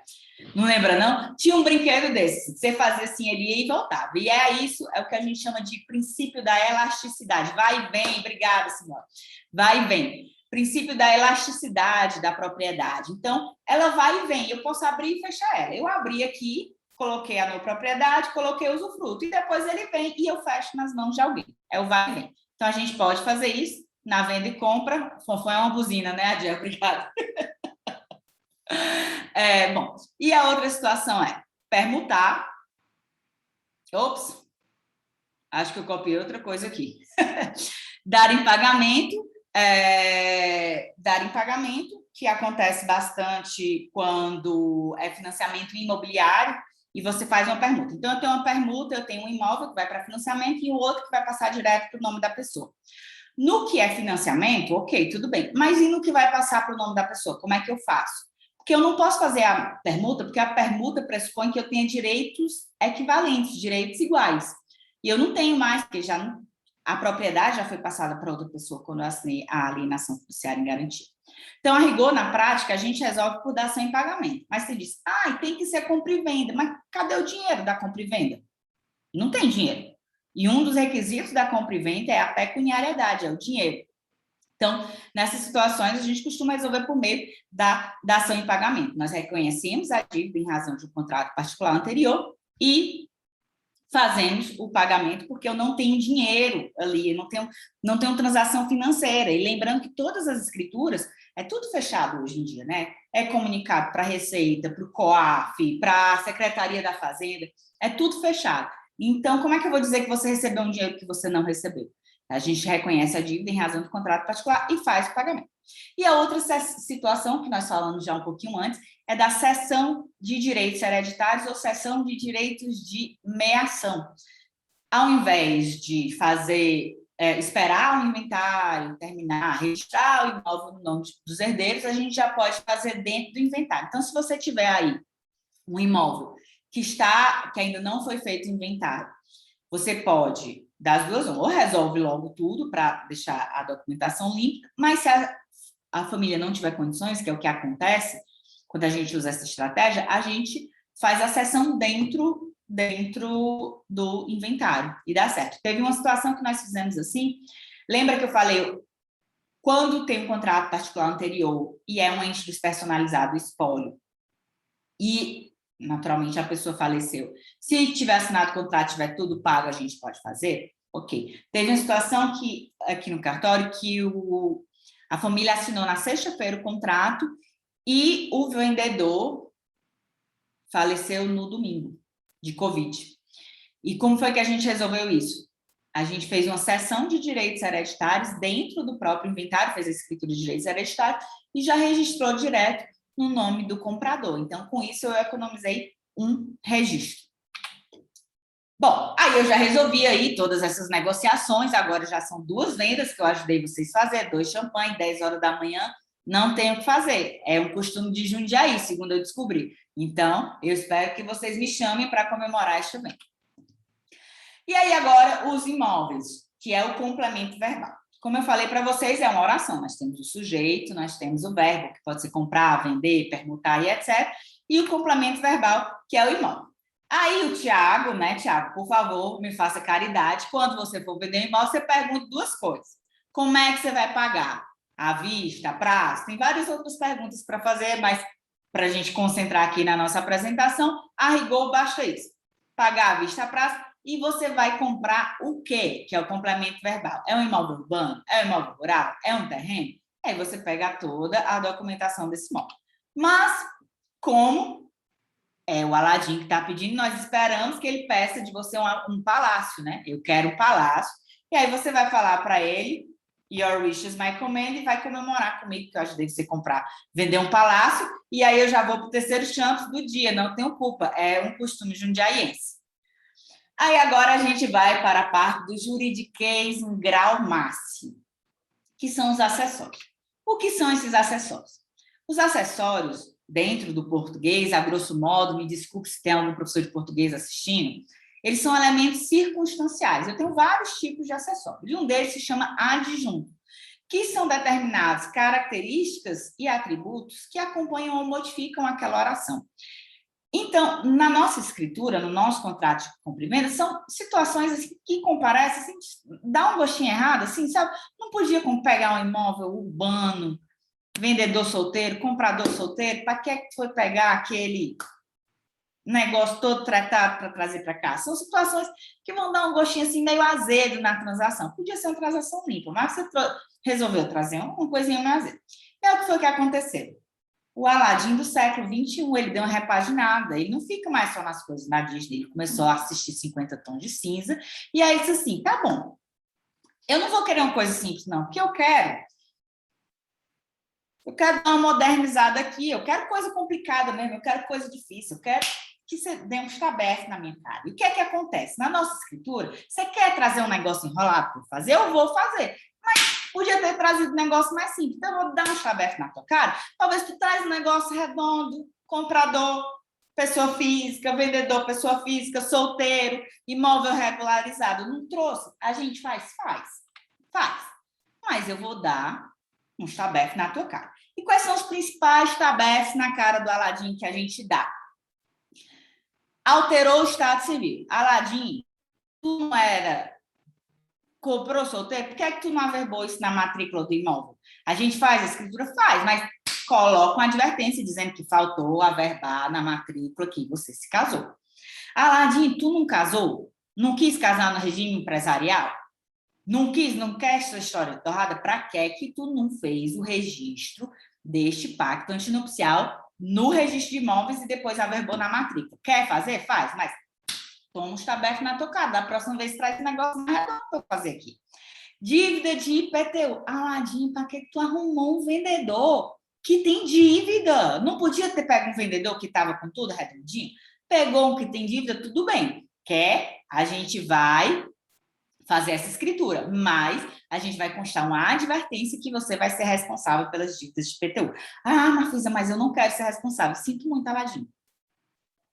Speaker 3: Não lembra, não? Tinha um brinquedo desse. Você fazia assim, ele ia e voltava. E isso é o que a gente chama de princípio da elasticidade. Vai e vem, obrigada, senhora. Vai e vem. Princípio da elasticidade da propriedade. Então, ela vai e vem. Eu posso abrir e fechar ela. Eu abri aqui, coloquei a nova propriedade, coloquei o usufruto. E depois ele vem e eu fecho nas mãos de alguém. É o vai e vem. Então, a gente pode fazer isso na venda e compra. Foi uma buzina, né, Adriana? Obrigada. Bom, e a outra situação é permutar. Ops, acho que eu copiei outra coisa aqui. Dar em pagamento, que acontece bastante quando é financiamento imobiliário e você faz uma permuta. Então, eu tenho uma permuta, eu tenho um imóvel que vai para financiamento e o outro que vai passar direto para o nome da pessoa. No que é financiamento, ok, tudo bem. Mas e no que vai passar para o nome da pessoa? Como é que eu faço? Porque eu não posso fazer a permuta, porque a permuta pressupõe que eu tenha direitos equivalentes, direitos iguais. E eu não tenho mais, porque a propriedade já foi passada para outra pessoa quando eu assinei a alienação fiduciária em garantia. Então, a rigor, na prática, a gente resolve por dação em pagamento. Mas você diz, tem que ser compra e venda. Mas cadê o dinheiro da compra e venda? Não tem dinheiro. E um dos requisitos da compra e venda é a pecuniariedade, é o dinheiro. Então, nessas situações, a gente costuma resolver por meio da dação em pagamento. Nós reconhecemos a dívida em razão de um contrato particular anterior e fazemos o pagamento porque eu não tenho dinheiro ali, eu não tenho transação financeira. E lembrando que todas as escrituras, é tudo fechado hoje em dia, né? É comunicado para a Receita, para o COAF, para a Secretaria da Fazenda, é tudo fechado. Então, como é que eu vou dizer que você recebeu um dinheiro que você não recebeu? A gente reconhece a dívida em razão do contrato particular e faz o pagamento. E a outra situação, que nós falamos já um pouquinho antes, é da cessão de direitos hereditários ou cessão de direitos de meação. Ao invés de esperar o inventário terminar, registrar o imóvel no nome dos herdeiros, a gente já pode fazer dentro do inventário. Então, se você tiver aí um imóvel que ainda não foi feito inventário, você pode, das duas, ou resolve logo tudo para deixar a documentação limpa, mas se a família não tiver condições, que é o que acontece quando a gente usa essa estratégia, a gente faz a cessão dentro do inventário e dá certo. Teve uma situação que nós fizemos assim, lembra que eu falei, quando tem um contrato particular anterior e é um ente despersonalizado, espólio, e naturalmente a pessoa faleceu. Se tiver assinado o contrato, tiver tudo pago, a gente pode fazer? Ok. Teve uma situação aqui no cartório que a família assinou na sexta-feira o contrato e o vendedor faleceu no domingo, de Covid. E como foi que a gente resolveu isso? A gente fez uma cessão de direitos hereditários dentro do próprio inventário, fez a escritura de direitos hereditários e já registrou direto no nome do comprador. Então, com isso, eu economizei um registro. Bom, aí eu já resolvi aí todas essas negociações, agora já são 2 vendas que eu ajudei vocês a fazer, 2 champanhe, 10 horas da manhã, não tenho o que fazer. É um costume de Jundiaí, segundo eu descobri. Então, eu espero que vocês me chamem para comemorar este evento. E aí, agora, os imóveis, que é o complemento verbal. como eu falei para vocês, é uma oração. Nós temos o sujeito, nós temos o verbo, que pode ser comprar, vender, permutar e etc. E o complemento verbal, que é o imóvel. Aí o Tiago, né, Tiago, por favor, me faça caridade. Quando você for vender um imóvel, você pergunta duas coisas. Como é que você vai pagar? À vista, a prazo? Tem várias outras perguntas para fazer, mas para a gente concentrar aqui na nossa apresentação, a rigor basta isso. Pagar à vista, a prazo. E você vai comprar o quê? Que é o complemento verbal. É um imóvel urbano? É um imóvel rural? É um terreno? Aí você pega toda a documentação desse imóvel. Mas, como é o Aladim que está pedindo, nós esperamos que ele peça de você um palácio, né? Eu quero um palácio. E aí você vai falar para ele, your wish is my command, e vai comemorar comigo, que eu acho que deve ser vender um palácio. E aí eu já vou para o terceiro chance do dia, não tenho culpa. É um costume jundiaiense. Aí agora a gente vai para a parte do juridiquês em grau máximo, que são os acessórios. O que são esses acessórios? Os acessórios, dentro do português, a grosso modo, me desculpe se tem algum professor de português assistindo, eles são elementos circunstanciais. Eu tenho vários tipos de acessórios. E um deles se chama adjunto, que são determinadas características e atributos que acompanham ou modificam aquela oração. Então, na nossa escritura, no nosso contrato de compra-venda, são situações assim, que comparecem, assim, dá um gostinho errado, assim, sabe? Não podia pegar um imóvel urbano, vendedor solteiro, comprador solteiro, para que foi pegar aquele negócio todo tratado para trazer para cá? São situações que vão dar um gostinho assim meio azedo na transação. Podia ser uma transação limpa, mas você resolveu trazer uma coisinha mais azeda. É o que foi que aconteceu. O Aladim do século XXI, ele deu uma repaginada, ele não fica mais só nas coisas da Disney, ele começou a assistir 50 Tons de Cinza, e aí disse assim, tá bom, eu não vou querer uma coisa simples, não, porque eu quero dar uma modernizada aqui, eu quero coisa complicada mesmo, eu quero coisa difícil, eu quero que você dê um estabelece na minha cara. E o que é que acontece? Na nossa escritura, você quer trazer um negócio enrolado para fazer? Eu vou fazer, mas podia ter trazido um negócio mais simples. Então, eu vou dar um chavefe na tua cara. Talvez tu traz um negócio redondo, comprador, pessoa física, vendedor, pessoa física, solteiro, imóvel regularizado. Não trouxe? A gente faz. Mas eu vou dar um chavefe na tua cara. E quais são os principais chabefes na cara do Aladim que a gente dá? Alterou o estado civil. Aladim, tu não era... comprou solteiro, por que é que tu não averbou isso na matrícula do imóvel? A gente faz, a escritura faz, mas coloca uma advertência dizendo que faltou averbar na matrícula que você se casou. Aladim, tu não casou? Não quis casar no regime empresarial? Não quer essa história torrada? Para que tu não fez o registro deste pacto antinupcial no registro de imóveis e depois averbou na matrícula? Quer fazer? Faz, mas toma um estabefe na tocada. Da próxima vez traz um negócio mais redondo para eu fazer aqui. Dívida de IPTU. Aladim, para que tu arrumou um vendedor que tem dívida? Não podia ter pego um vendedor que estava com tudo redondinho? Pegou um que tem dívida, tudo bem. A gente vai fazer essa escritura, mas a gente vai constar uma advertência que você vai ser responsável pelas dívidas de IPTU. Ah, Marfisa, mas eu não quero ser responsável. Sinto muito, Aladim.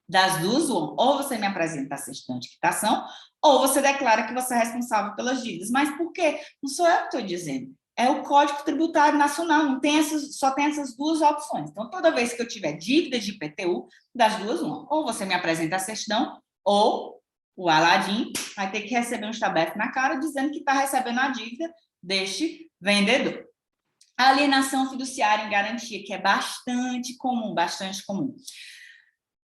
Speaker 3: Das duas, ou você me apresenta a certidão de quitação, ou você declara que você é responsável pelas dívidas. Mas por quê? Não sou eu que estou dizendo. É o Código Tributário Nacional, não tem só tem essas duas opções. Então, toda vez que eu tiver dívida de IPTU, das duas, uma. Ou você me apresenta a certidão, ou o Aladim vai ter que receber um estabefe na cara dizendo que está recebendo a dívida deste vendedor. A alienação fiduciária em garantia, que é bastante comum,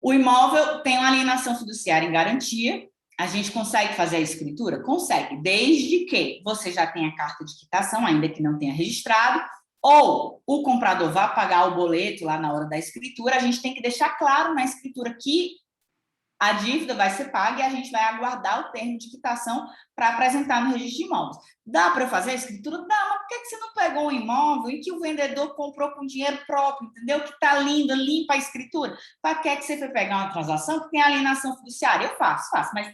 Speaker 3: O imóvel tem uma alienação fiduciária em garantia. A gente consegue fazer a escritura? Consegue, desde que você já tenha carta de quitação, ainda que não tenha registrado, ou o comprador vá pagar o boleto lá na hora da escritura. A gente tem que deixar claro na escritura que a dívida vai ser paga e a gente vai aguardar o termo de quitação para apresentar no registro de imóveis. Dá para fazer a escritura? Dá, mas por que você não pegou um imóvel em que o vendedor comprou com dinheiro próprio, entendeu? Que está lindo, limpa a escritura. Para que você foi pegar uma transação que tem alienação fiduciária? Eu faço, mas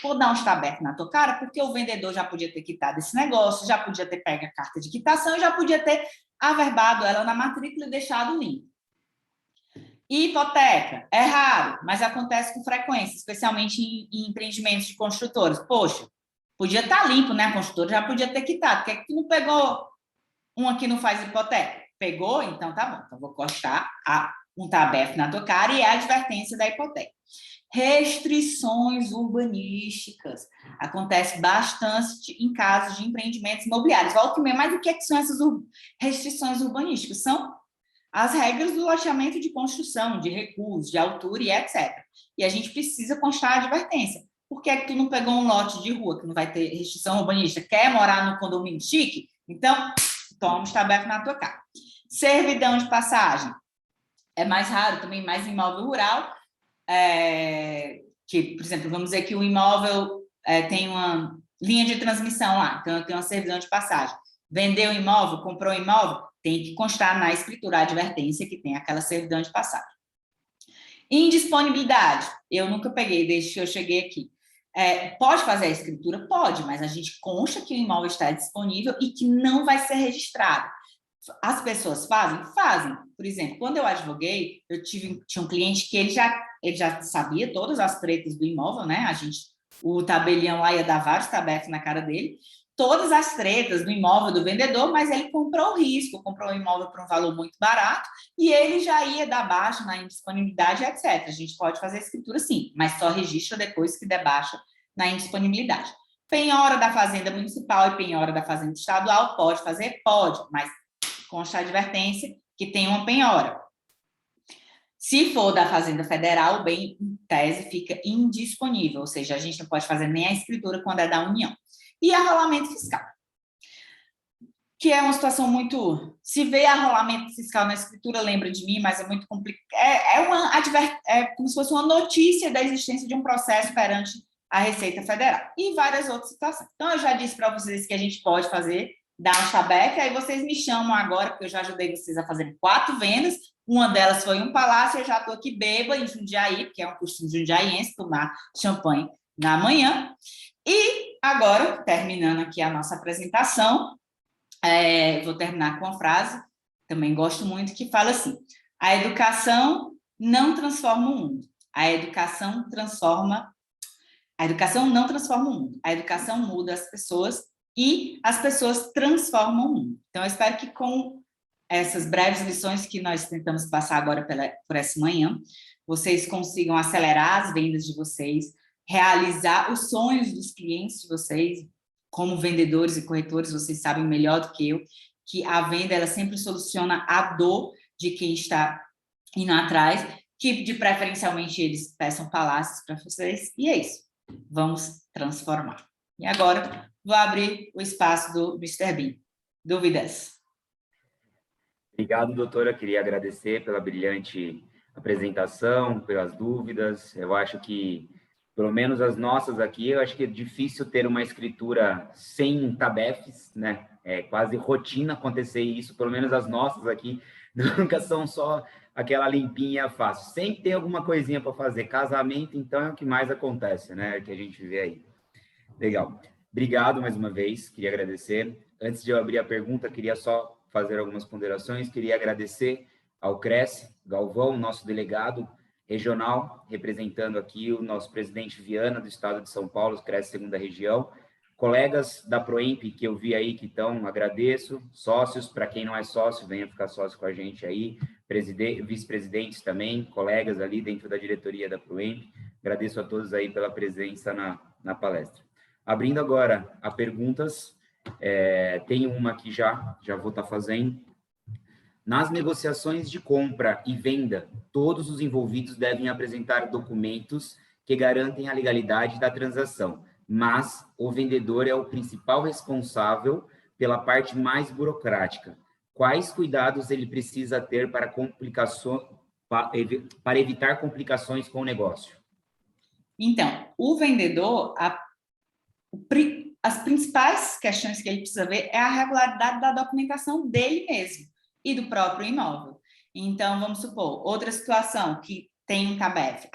Speaker 3: vou dar um estabefe na tua cara, porque o vendedor já podia ter quitado esse negócio, já podia ter pego a carta de quitação e já podia ter averbado ela na matrícula e deixado limpo. Hipoteca, é raro, mas acontece com frequência, especialmente em empreendimentos de construtores. Poxa, Podia estar limpo, né? A construtora já podia ter quitado. Por que é que tu não pegou uma que não faz hipoteca? Pegou? Então tá bom. Então vou postar um tabef na tua cara e a advertência da hipoteca. Restrições urbanísticas. Acontece bastante em casos de empreendimentos imobiliários. Volta e meia, mas o que são essas restrições urbanísticas? São as regras do loteamento de construção, de recursos, de altura e etc. E a gente precisa constar a advertência. Por que é que tu não pegou um lote de rua que não vai ter restrição urbanística? Quer morar no condomínio chique? Então, toma o tabef na tua cara. Servidão de passagem. É mais raro, também mais imóvel rural, que, por exemplo, vamos dizer que o imóvel tem uma linha de transmissão lá, então eu tenho uma servidão de passagem. Vendeu o imóvel, comprou o imóvel, tem que constar na escritura a advertência que tem aquela servidão de passagem. Indisponibilidade. Eu nunca peguei desde que eu cheguei aqui. Pode fazer a escritura? Pode, mas a gente consta que o imóvel está disponível e que não vai ser registrado. As pessoas fazem? Fazem. Por exemplo, quando eu advoguei, tinha um cliente que ele já sabia todas as tretas do imóvel, né? O tabelião lá ia dar vários tabefes na cara dele, todas as tretas do imóvel do vendedor, mas ele comprou o risco, comprou o imóvel por um valor muito barato e ele já ia dar baixa na indisponibilidade, etc. A gente pode fazer a escritura sim, mas só registra depois que der baixa na indisponibilidade. Penhora da fazenda municipal e penhora da fazenda estadual, pode fazer? Pode, mas consta a advertência que tem uma penhora. Se for da Fazenda Federal, o bem, em tese, fica indisponível, ou seja, a gente não pode fazer nem a escritura quando é da União. E arrolamento fiscal, que é uma situação muito... Se vê arrolamento fiscal na escritura, lembra de mim, mas é muito complicado. É como se fosse uma notícia da existência de um processo perante a Receita Federal. E várias outras situações. Então, eu já disse para vocês que a gente pode fazer, dar um chabeque, aí vocês me chamam agora, porque eu já ajudei vocês a fazerem 4 vendas, uma delas foi um palácio, eu já estou aqui bêbada em Jundiaí, porque é um costume jundiaiense tomar champanhe na manhã. E agora, terminando aqui a nossa apresentação, vou terminar com uma frase, também gosto muito, que fala assim: a educação não transforma o mundo, a educação não transforma o mundo, a educação muda as pessoas e as pessoas transformam o mundo. Então, eu espero que com essas breves lições que nós tentamos passar agora por essa manhã, vocês consigam acelerar as vendas de vocês, realizar os sonhos dos clientes de vocês. Como vendedores e corretores, vocês sabem melhor do que eu que a venda ela sempre soluciona a dor de quem está indo atrás, que de preferencialmente eles peçam palácios para vocês, e é isso. Vamos transformar. E agora vou abrir o espaço do Mr. Bean. Dúvidas?
Speaker 1: Obrigado, doutora. Queria agradecer pela brilhante apresentação, pelas dúvidas. Eu acho que, pelo menos as nossas aqui, eu acho que é difícil ter uma escritura sem tabefes, né? É quase rotina acontecer isso, pelo menos as nossas aqui nunca são só aquela limpinha fácil. Sempre tem alguma coisinha para fazer. Casamento, então, é o que mais acontece, né? Que a gente vê aí. Legal. Obrigado mais uma vez, queria agradecer. Antes de eu abrir a pergunta, queria só fazer algumas ponderações. Queria agradecer ao Cresce Galvão, nosso delegado regional, representando aqui o nosso presidente Viana, do estado de São Paulo, Cresce Segunda Região. Colegas da Proemp, que eu vi aí que estão, agradeço. Sócios, para quem não é sócio, venha ficar sócio com a gente aí. Vice-presidentes também, colegas ali dentro da diretoria da Proemp. Agradeço a todos aí pela presença na palestra. Abrindo agora a perguntas, tem uma que já vou estar fazendo. Nas negociações de compra e venda, todos os envolvidos devem apresentar documentos que garantem a legalidade da transação, mas o vendedor é o principal responsável pela parte mais burocrática. Quais cuidados ele precisa ter para evitar complicações com o negócio?
Speaker 3: Então, o vendedor, as principais questões que ele precisa ver é a regularidade da documentação dele mesmo e do próprio imóvel. Então, vamos supor, outra situação que tem um tabef.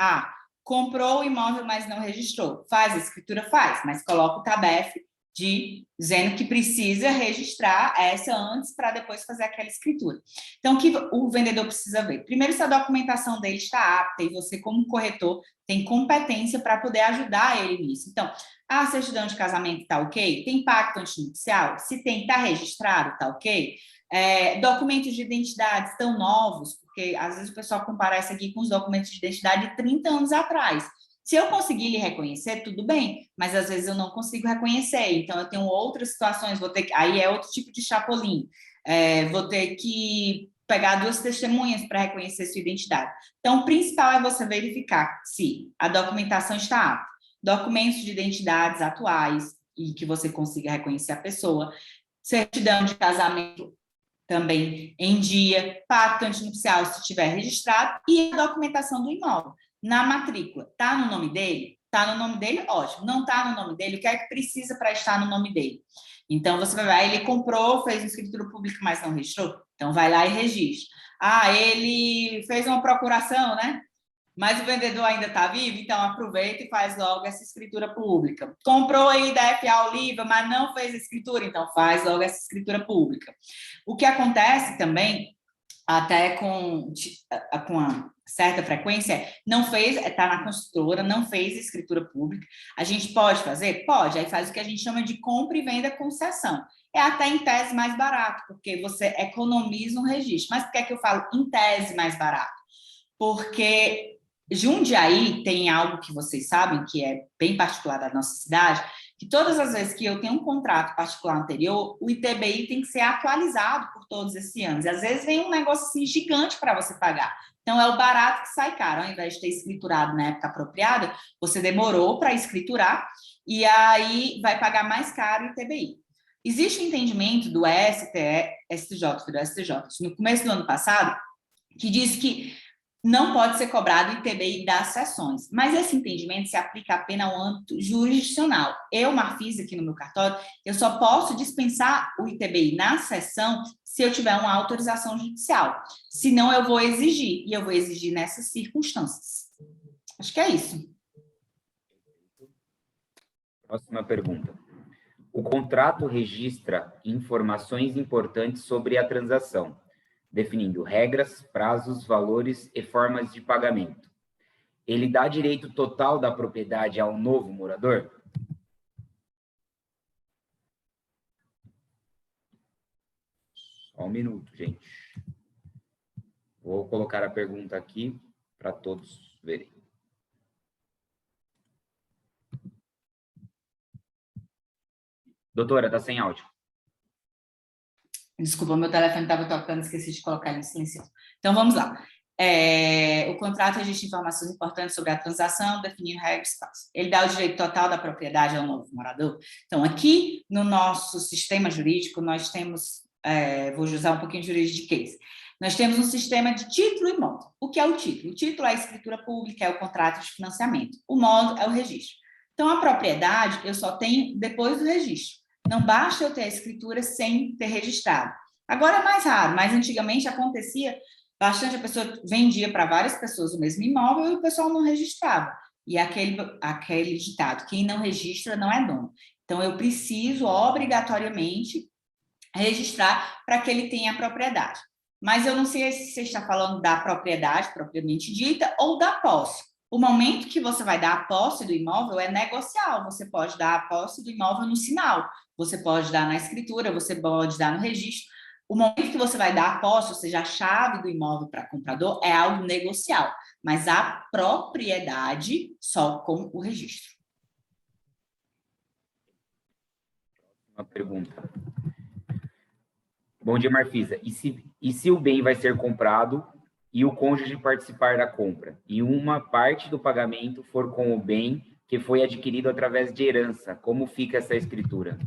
Speaker 3: Comprou o imóvel, mas não registrou. Faz a escritura? Faz, mas coloca o tabef dizendo que precisa registrar essa antes para depois fazer aquela escritura. Então, o que o vendedor precisa ver? Primeiro, se a documentação dele está apta e você, como corretor, tem competência para poder ajudar ele nisso. Então, a certidão de casamento está ok? Tem pacto antinupcial? Se tem, está registrado? Está ok? Documentos de identidade estão novos? Porque, às vezes, o pessoal comparece aqui com os documentos de identidade de 30 anos atrás. Se eu conseguir lhe reconhecer, tudo bem, mas às vezes eu não consigo reconhecer, então eu tenho outras situações, aí é outro tipo de chapolim, vou ter que pegar 2 testemunhas para reconhecer sua identidade. Então, o principal é você verificar se a documentação está apta, documentos de identidades atuais e que você consiga reconhecer a pessoa, certidão de casamento também em dia, pacto antinupcial se tiver registrado e a documentação do imóvel. Na matrícula, está no nome dele? Está no nome dele? Ótimo. Não está no nome dele? O que é que precisa para estar no nome dele? Então, você vai lá, ele comprou, fez uma escritura pública, mas não registrou? Então, vai lá e registra. Ele fez uma procuração, né? Mas o vendedor ainda está vivo? Então, aproveita e faz logo essa escritura pública. Comprou aí da FA Oliva, mas não fez a escritura? Então, faz logo essa escritura pública. O que acontece também, até com a certa frequência, não fez, está na construtora, não fez escritura pública. A gente pode fazer? Pode. Aí faz o que a gente chama de compra e venda concessão. É até em tese mais barato, porque você economiza um registro. Mas por que é que eu falo em tese mais barato? Porque Jundiaí tem algo que vocês sabem, que é bem particular da nossa cidade, que todas as vezes que eu tenho um contrato particular anterior, o ITBI tem que ser atualizado por todos esses anos. E às vezes vem um negócio assim gigante para você pagar. Então, é o barato que sai caro. Ao invés de ter escriturado na época apropriada, você demorou para escriturar e aí vai pagar mais caro o ITBI. Existe um entendimento do STJ, no começo do ano passado, que diz que não pode ser cobrado o ITBI das sessões, mas esse entendimento se aplica apenas ao âmbito jurisdicional. Eu, Marfisa, aqui no meu cartório, eu só posso dispensar o ITBI na sessão se eu tiver uma autorização judicial. Senão, eu vou exigir, e eu vou exigir nessas circunstâncias. Acho que é isso.
Speaker 1: Próxima pergunta. O contrato registra informações importantes sobre a transação, definindo regras, prazos, valores e formas de pagamento. Ele dá direito total da propriedade ao novo morador? Só um minuto, gente. Vou colocar a pergunta aqui para todos verem. Doutora, está sem áudio.
Speaker 3: Desculpa, meu telefone estava tocando, esqueci de colocar ele em silencioso. Então, vamos lá. O contrato registra informações importantes sobre a transação, definindo regras e prazos. Ele dá o direito total da propriedade ao novo morador. Então, aqui no nosso sistema jurídico, nós temos, vou usar um pouquinho de juridiquês, nós temos um sistema de título e modo. O que é o título? O título é a escritura pública, é o contrato de financiamento. O modo é o registro. Então, a propriedade eu só tenho depois do registro. Não basta eu ter a escritura sem ter registrado. Agora é mais raro, mas antigamente acontecia bastante, a pessoa vendia para várias pessoas o mesmo imóvel e o pessoal não registrava. E aquele ditado, quem não registra não é dono. Então, eu preciso obrigatoriamente registrar para que ele tenha a propriedade. Mas eu não sei se você está falando da propriedade propriamente dita ou da posse. O momento que você vai dar a posse do imóvel é negocial. Você pode dar a posse do imóvel no sinal, você pode dar na escritura, você pode dar no registro. O momento que você vai dar a posse, ou seja, a chave do imóvel para comprador, é algo negocial, mas a propriedade só com o registro.
Speaker 1: Uma pergunta. Bom dia, Marfisa. E se o bem vai ser comprado e o cônjuge participar da compra, e uma parte do pagamento for com o bem que foi adquirido através de herança, como fica essa escritura?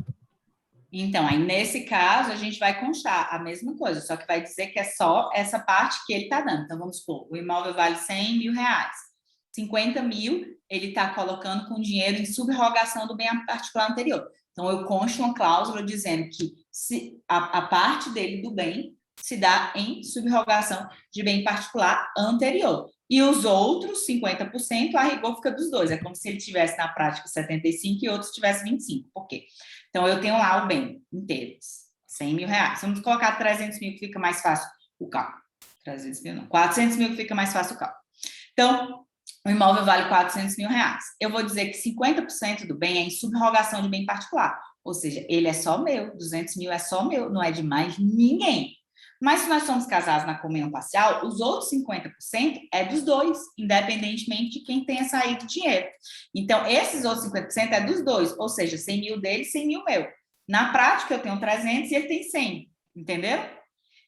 Speaker 3: Então, aí nesse caso, a gente vai constar a mesma coisa, só que vai dizer que é só essa parte que ele está dando. Então, vamos supor, o imóvel vale 100 mil reais. 50 mil, ele está colocando com dinheiro em subrogação do bem particular anterior. Então, eu consto uma cláusula dizendo que se a parte dele do bem se dá em subrogação de bem particular anterior. E os outros 50%, a rigor fica dos dois. É como se ele tivesse na prática 75% e outros tivessem 25%. Por quê? Então, eu tenho lá o bem inteiro, 100 mil reais. Vamos colocar 300 mil, que fica mais fácil o cálculo. 300 mil não, 400 mil, que fica mais fácil o cálculo. Então, o imóvel vale 400 mil reais. Eu vou dizer que 50% do bem é em subrogação de bem particular. Ou seja, ele é só meu, 200 mil é só meu, não é de mais ninguém. Mas se nós somos casados na comunhão parcial, os outros 50% é dos dois, independentemente de quem tenha saído dinheiro. Então, esses outros 50% é dos dois, ou seja, 100 mil dele, 100 mil meu. Na prática, eu tenho 300 e ele tem 100, entendeu?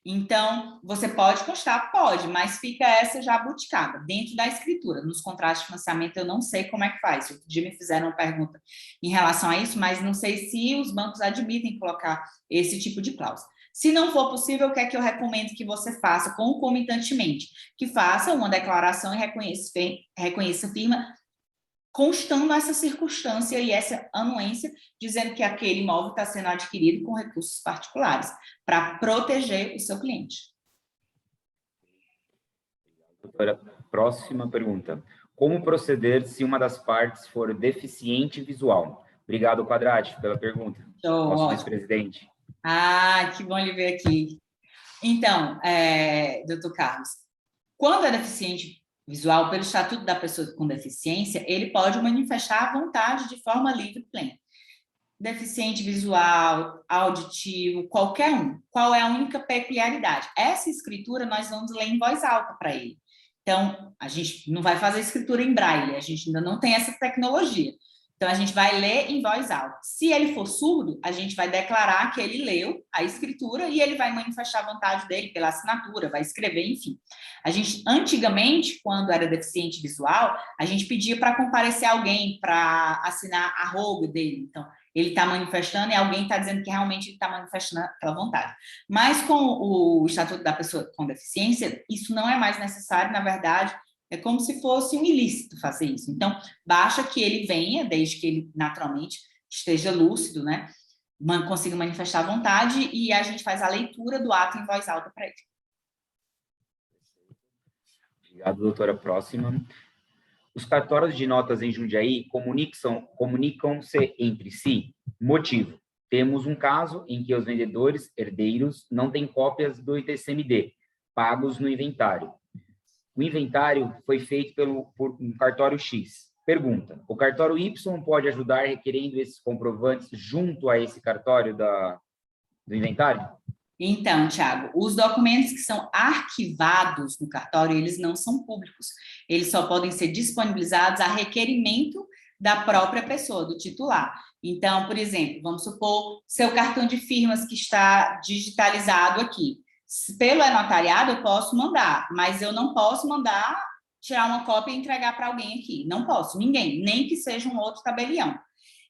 Speaker 3: Então, você pode constar? Pode, mas fica essa jabuticaba dentro da escritura. Nos contratos de financiamento, eu não sei como é que faz. Outro dia me fizeram uma pergunta em relação a isso, mas não sei se os bancos admitem colocar esse tipo de cláusula. Se não for possível, o que é que eu recomendo que você faça concomitantemente? Que faça uma declaração e reconheça a firma, constando essa circunstância e essa anuência, dizendo que aquele imóvel está sendo adquirido com recursos particulares, para proteger o seu cliente.
Speaker 1: Doutora, próxima pergunta. Como proceder se uma das partes for deficiente visual? Obrigado, Quadrati, pela pergunta. Nosso vice-presidente.
Speaker 3: Ah, que bom lhe ver aqui. Então, doutor Carlos, quando é deficiente visual, pelo Estatuto da Pessoa com Deficiência, ele pode manifestar à vontade de forma livre e plena. Deficiente visual, auditivo, qualquer um. Qual é a única peculiaridade? Essa escritura nós vamos ler em voz alta para ele. Então, a gente não vai fazer escritura em braille, a gente ainda não tem essa tecnologia. Então, a gente vai ler em voz alta. Se ele for surdo, a gente vai declarar que ele leu a escritura e ele vai manifestar a vontade dele pela assinatura, vai escrever, enfim. A gente, antigamente, quando era deficiente visual, a gente pedia para comparecer alguém para assinar a rogo dele. Então, ele está manifestando e alguém está dizendo que realmente ele está manifestando aquela vontade. Mas com o Estatuto da Pessoa com Deficiência, isso não é mais necessário, na verdade, é como se fosse um ilícito fazer isso. Então, basta que ele venha, desde que ele naturalmente esteja lúcido, né? Consiga manifestar a vontade e a gente faz a leitura do ato em voz alta para ele.
Speaker 1: Obrigado, doutora. Próxima. Os cartórios de notas em Jundiaí comunicam-se entre si. Motivo. Temos um caso em que os vendedores herdeiros não têm cópias do ITCMD, pagos no inventário. O inventário foi feito por um cartório X. Pergunta: o cartório Y pode ajudar requerendo esses comprovantes junto a esse cartório do inventário?
Speaker 3: Então, Tiago, os documentos que são arquivados no cartório, eles não são públicos. Eles só podem ser disponibilizados a requerimento da própria pessoa, do titular. Então, por exemplo, vamos supor seu cartão de firmas que está digitalizado aqui. Pelo notariado, eu posso mandar, mas eu não posso mandar tirar uma cópia e entregar para alguém aqui. Não posso, ninguém, nem que seja um outro tabelião.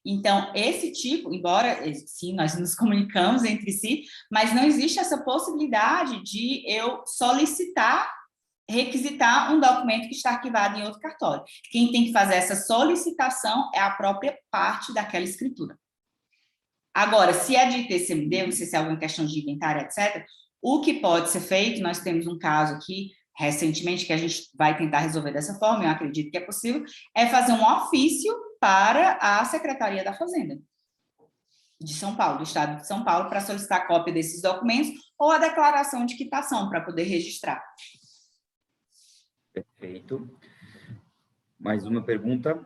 Speaker 3: Então, esse tipo, embora, sim, nós nos comunicamos entre si, mas não existe essa possibilidade de eu requisitar um documento que está arquivado em outro cartório. Quem tem que fazer essa solicitação é a própria parte daquela escritura. Agora, se é de ITCMD, não sei se é alguma questão de inventário, etc., o que pode ser feito, nós temos um caso aqui, recentemente, que a gente vai tentar resolver dessa forma, eu acredito que é possível, é fazer um ofício para a Secretaria da Fazenda de São Paulo, do Estado de São Paulo, para solicitar cópia desses documentos ou a declaração de quitação, para poder registrar.
Speaker 1: Perfeito. Mais uma pergunta.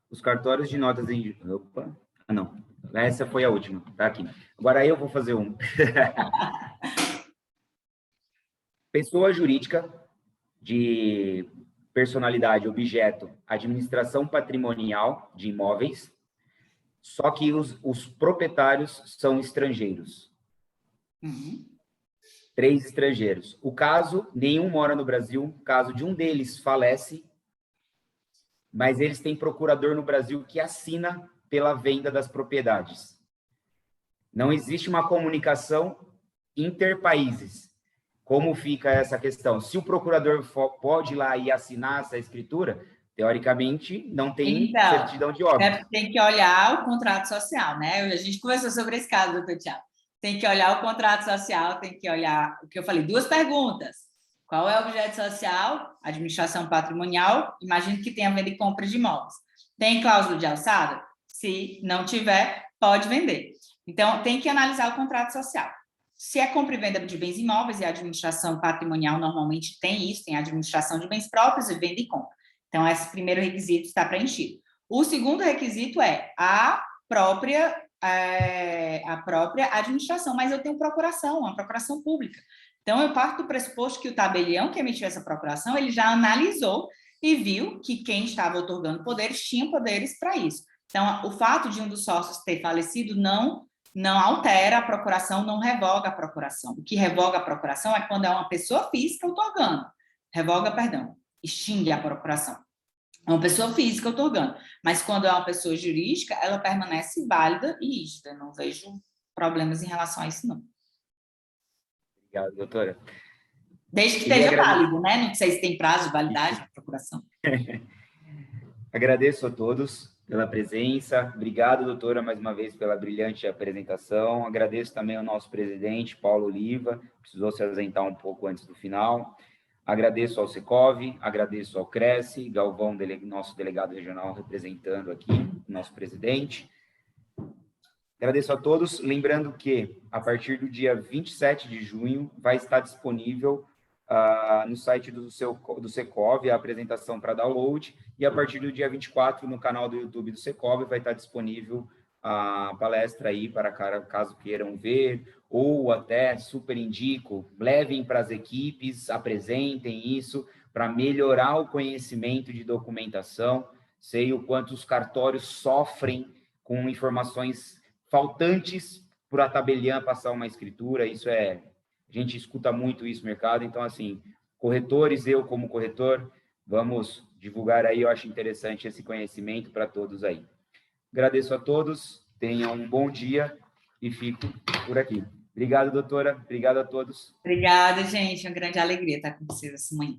Speaker 1: Os cartórios de notas em... Opa, não. Essa foi a última, tá aqui. Agora eu vou fazer um. Pessoa jurídica de personalidade, objeto, administração patrimonial de imóveis, só que os proprietários são estrangeiros. 3 estrangeiros. O caso, nenhum mora no Brasil, o caso de um deles falece, mas eles têm procurador no Brasil que assina pela venda das propriedades. Não existe uma comunicação interpaíses. Como fica essa questão? Se o procurador pode ir lá e assinar essa escritura, teoricamente, não tem certidão de óbito.
Speaker 3: Tem que olhar o contrato social, né? A gente conversou sobre esse caso, doutor Tiago. Tem que olhar o contrato social, tem que olhar o que eu falei, 2 perguntas. Qual é o objeto social? Administração patrimonial. Imagino que tenha venda e compra de imóveis. Tem cláusula de alçada? Se não tiver, pode vender. Então, tem que analisar o contrato social. Se é compra e venda de bens imóveis, e a administração patrimonial normalmente tem isso, tem a administração de bens próprios e venda e compra. Então, esse primeiro requisito está preenchido. O segundo requisito é a própria administração, mas eu tenho uma procuração pública. Então, eu parto do pressuposto que o tabelião que emitiu essa procuração, ele já analisou e viu que quem estava otorgando poderes tinha poderes para isso. Então, o fato de um dos sócios ter falecido não altera a procuração, não revoga a procuração. O que revoga a procuração é quando é uma pessoa física otorgando. Extingue a procuração. É uma pessoa física otorgando. Mas quando é uma pessoa jurídica, ela permanece válida e rígida. Não vejo problemas em relação a isso, não.
Speaker 1: Obrigado, doutora.
Speaker 3: Desde que esteja válido, né? Não sei se tem prazo de validade da procuração.
Speaker 1: Agradeço a todos pela presença. Obrigado, doutora, mais uma vez pela brilhante apresentação. Agradeço também ao nosso presidente, Paulo Oliva, precisou se ausentar um pouco antes do final. Agradeço ao Secov, agradeço ao Cresce, Galvão, nosso delegado regional, representando aqui o nosso presidente. Agradeço a todos. Lembrando que, a partir do dia 27 de junho, vai estar disponível no site do Secov a apresentação para download, e a partir do dia 24, no canal do YouTube do Secov, vai estar disponível a palestra aí para caso queiram ver, ou até super indico, levem para as equipes, apresentem isso para melhorar o conhecimento de documentação. Sei o quanto os cartórios sofrem com informações faltantes por a tabeliã passar uma escritura, a gente escuta muito isso no mercado, então, assim, corretores, eu como corretor, vamos divulgar aí, eu acho interessante esse conhecimento para todos aí. Agradeço a todos, tenham um bom dia e fico por aqui. Obrigado, doutora, obrigado a todos.
Speaker 3: Obrigada, gente, uma grande alegria estar com vocês essa manhã.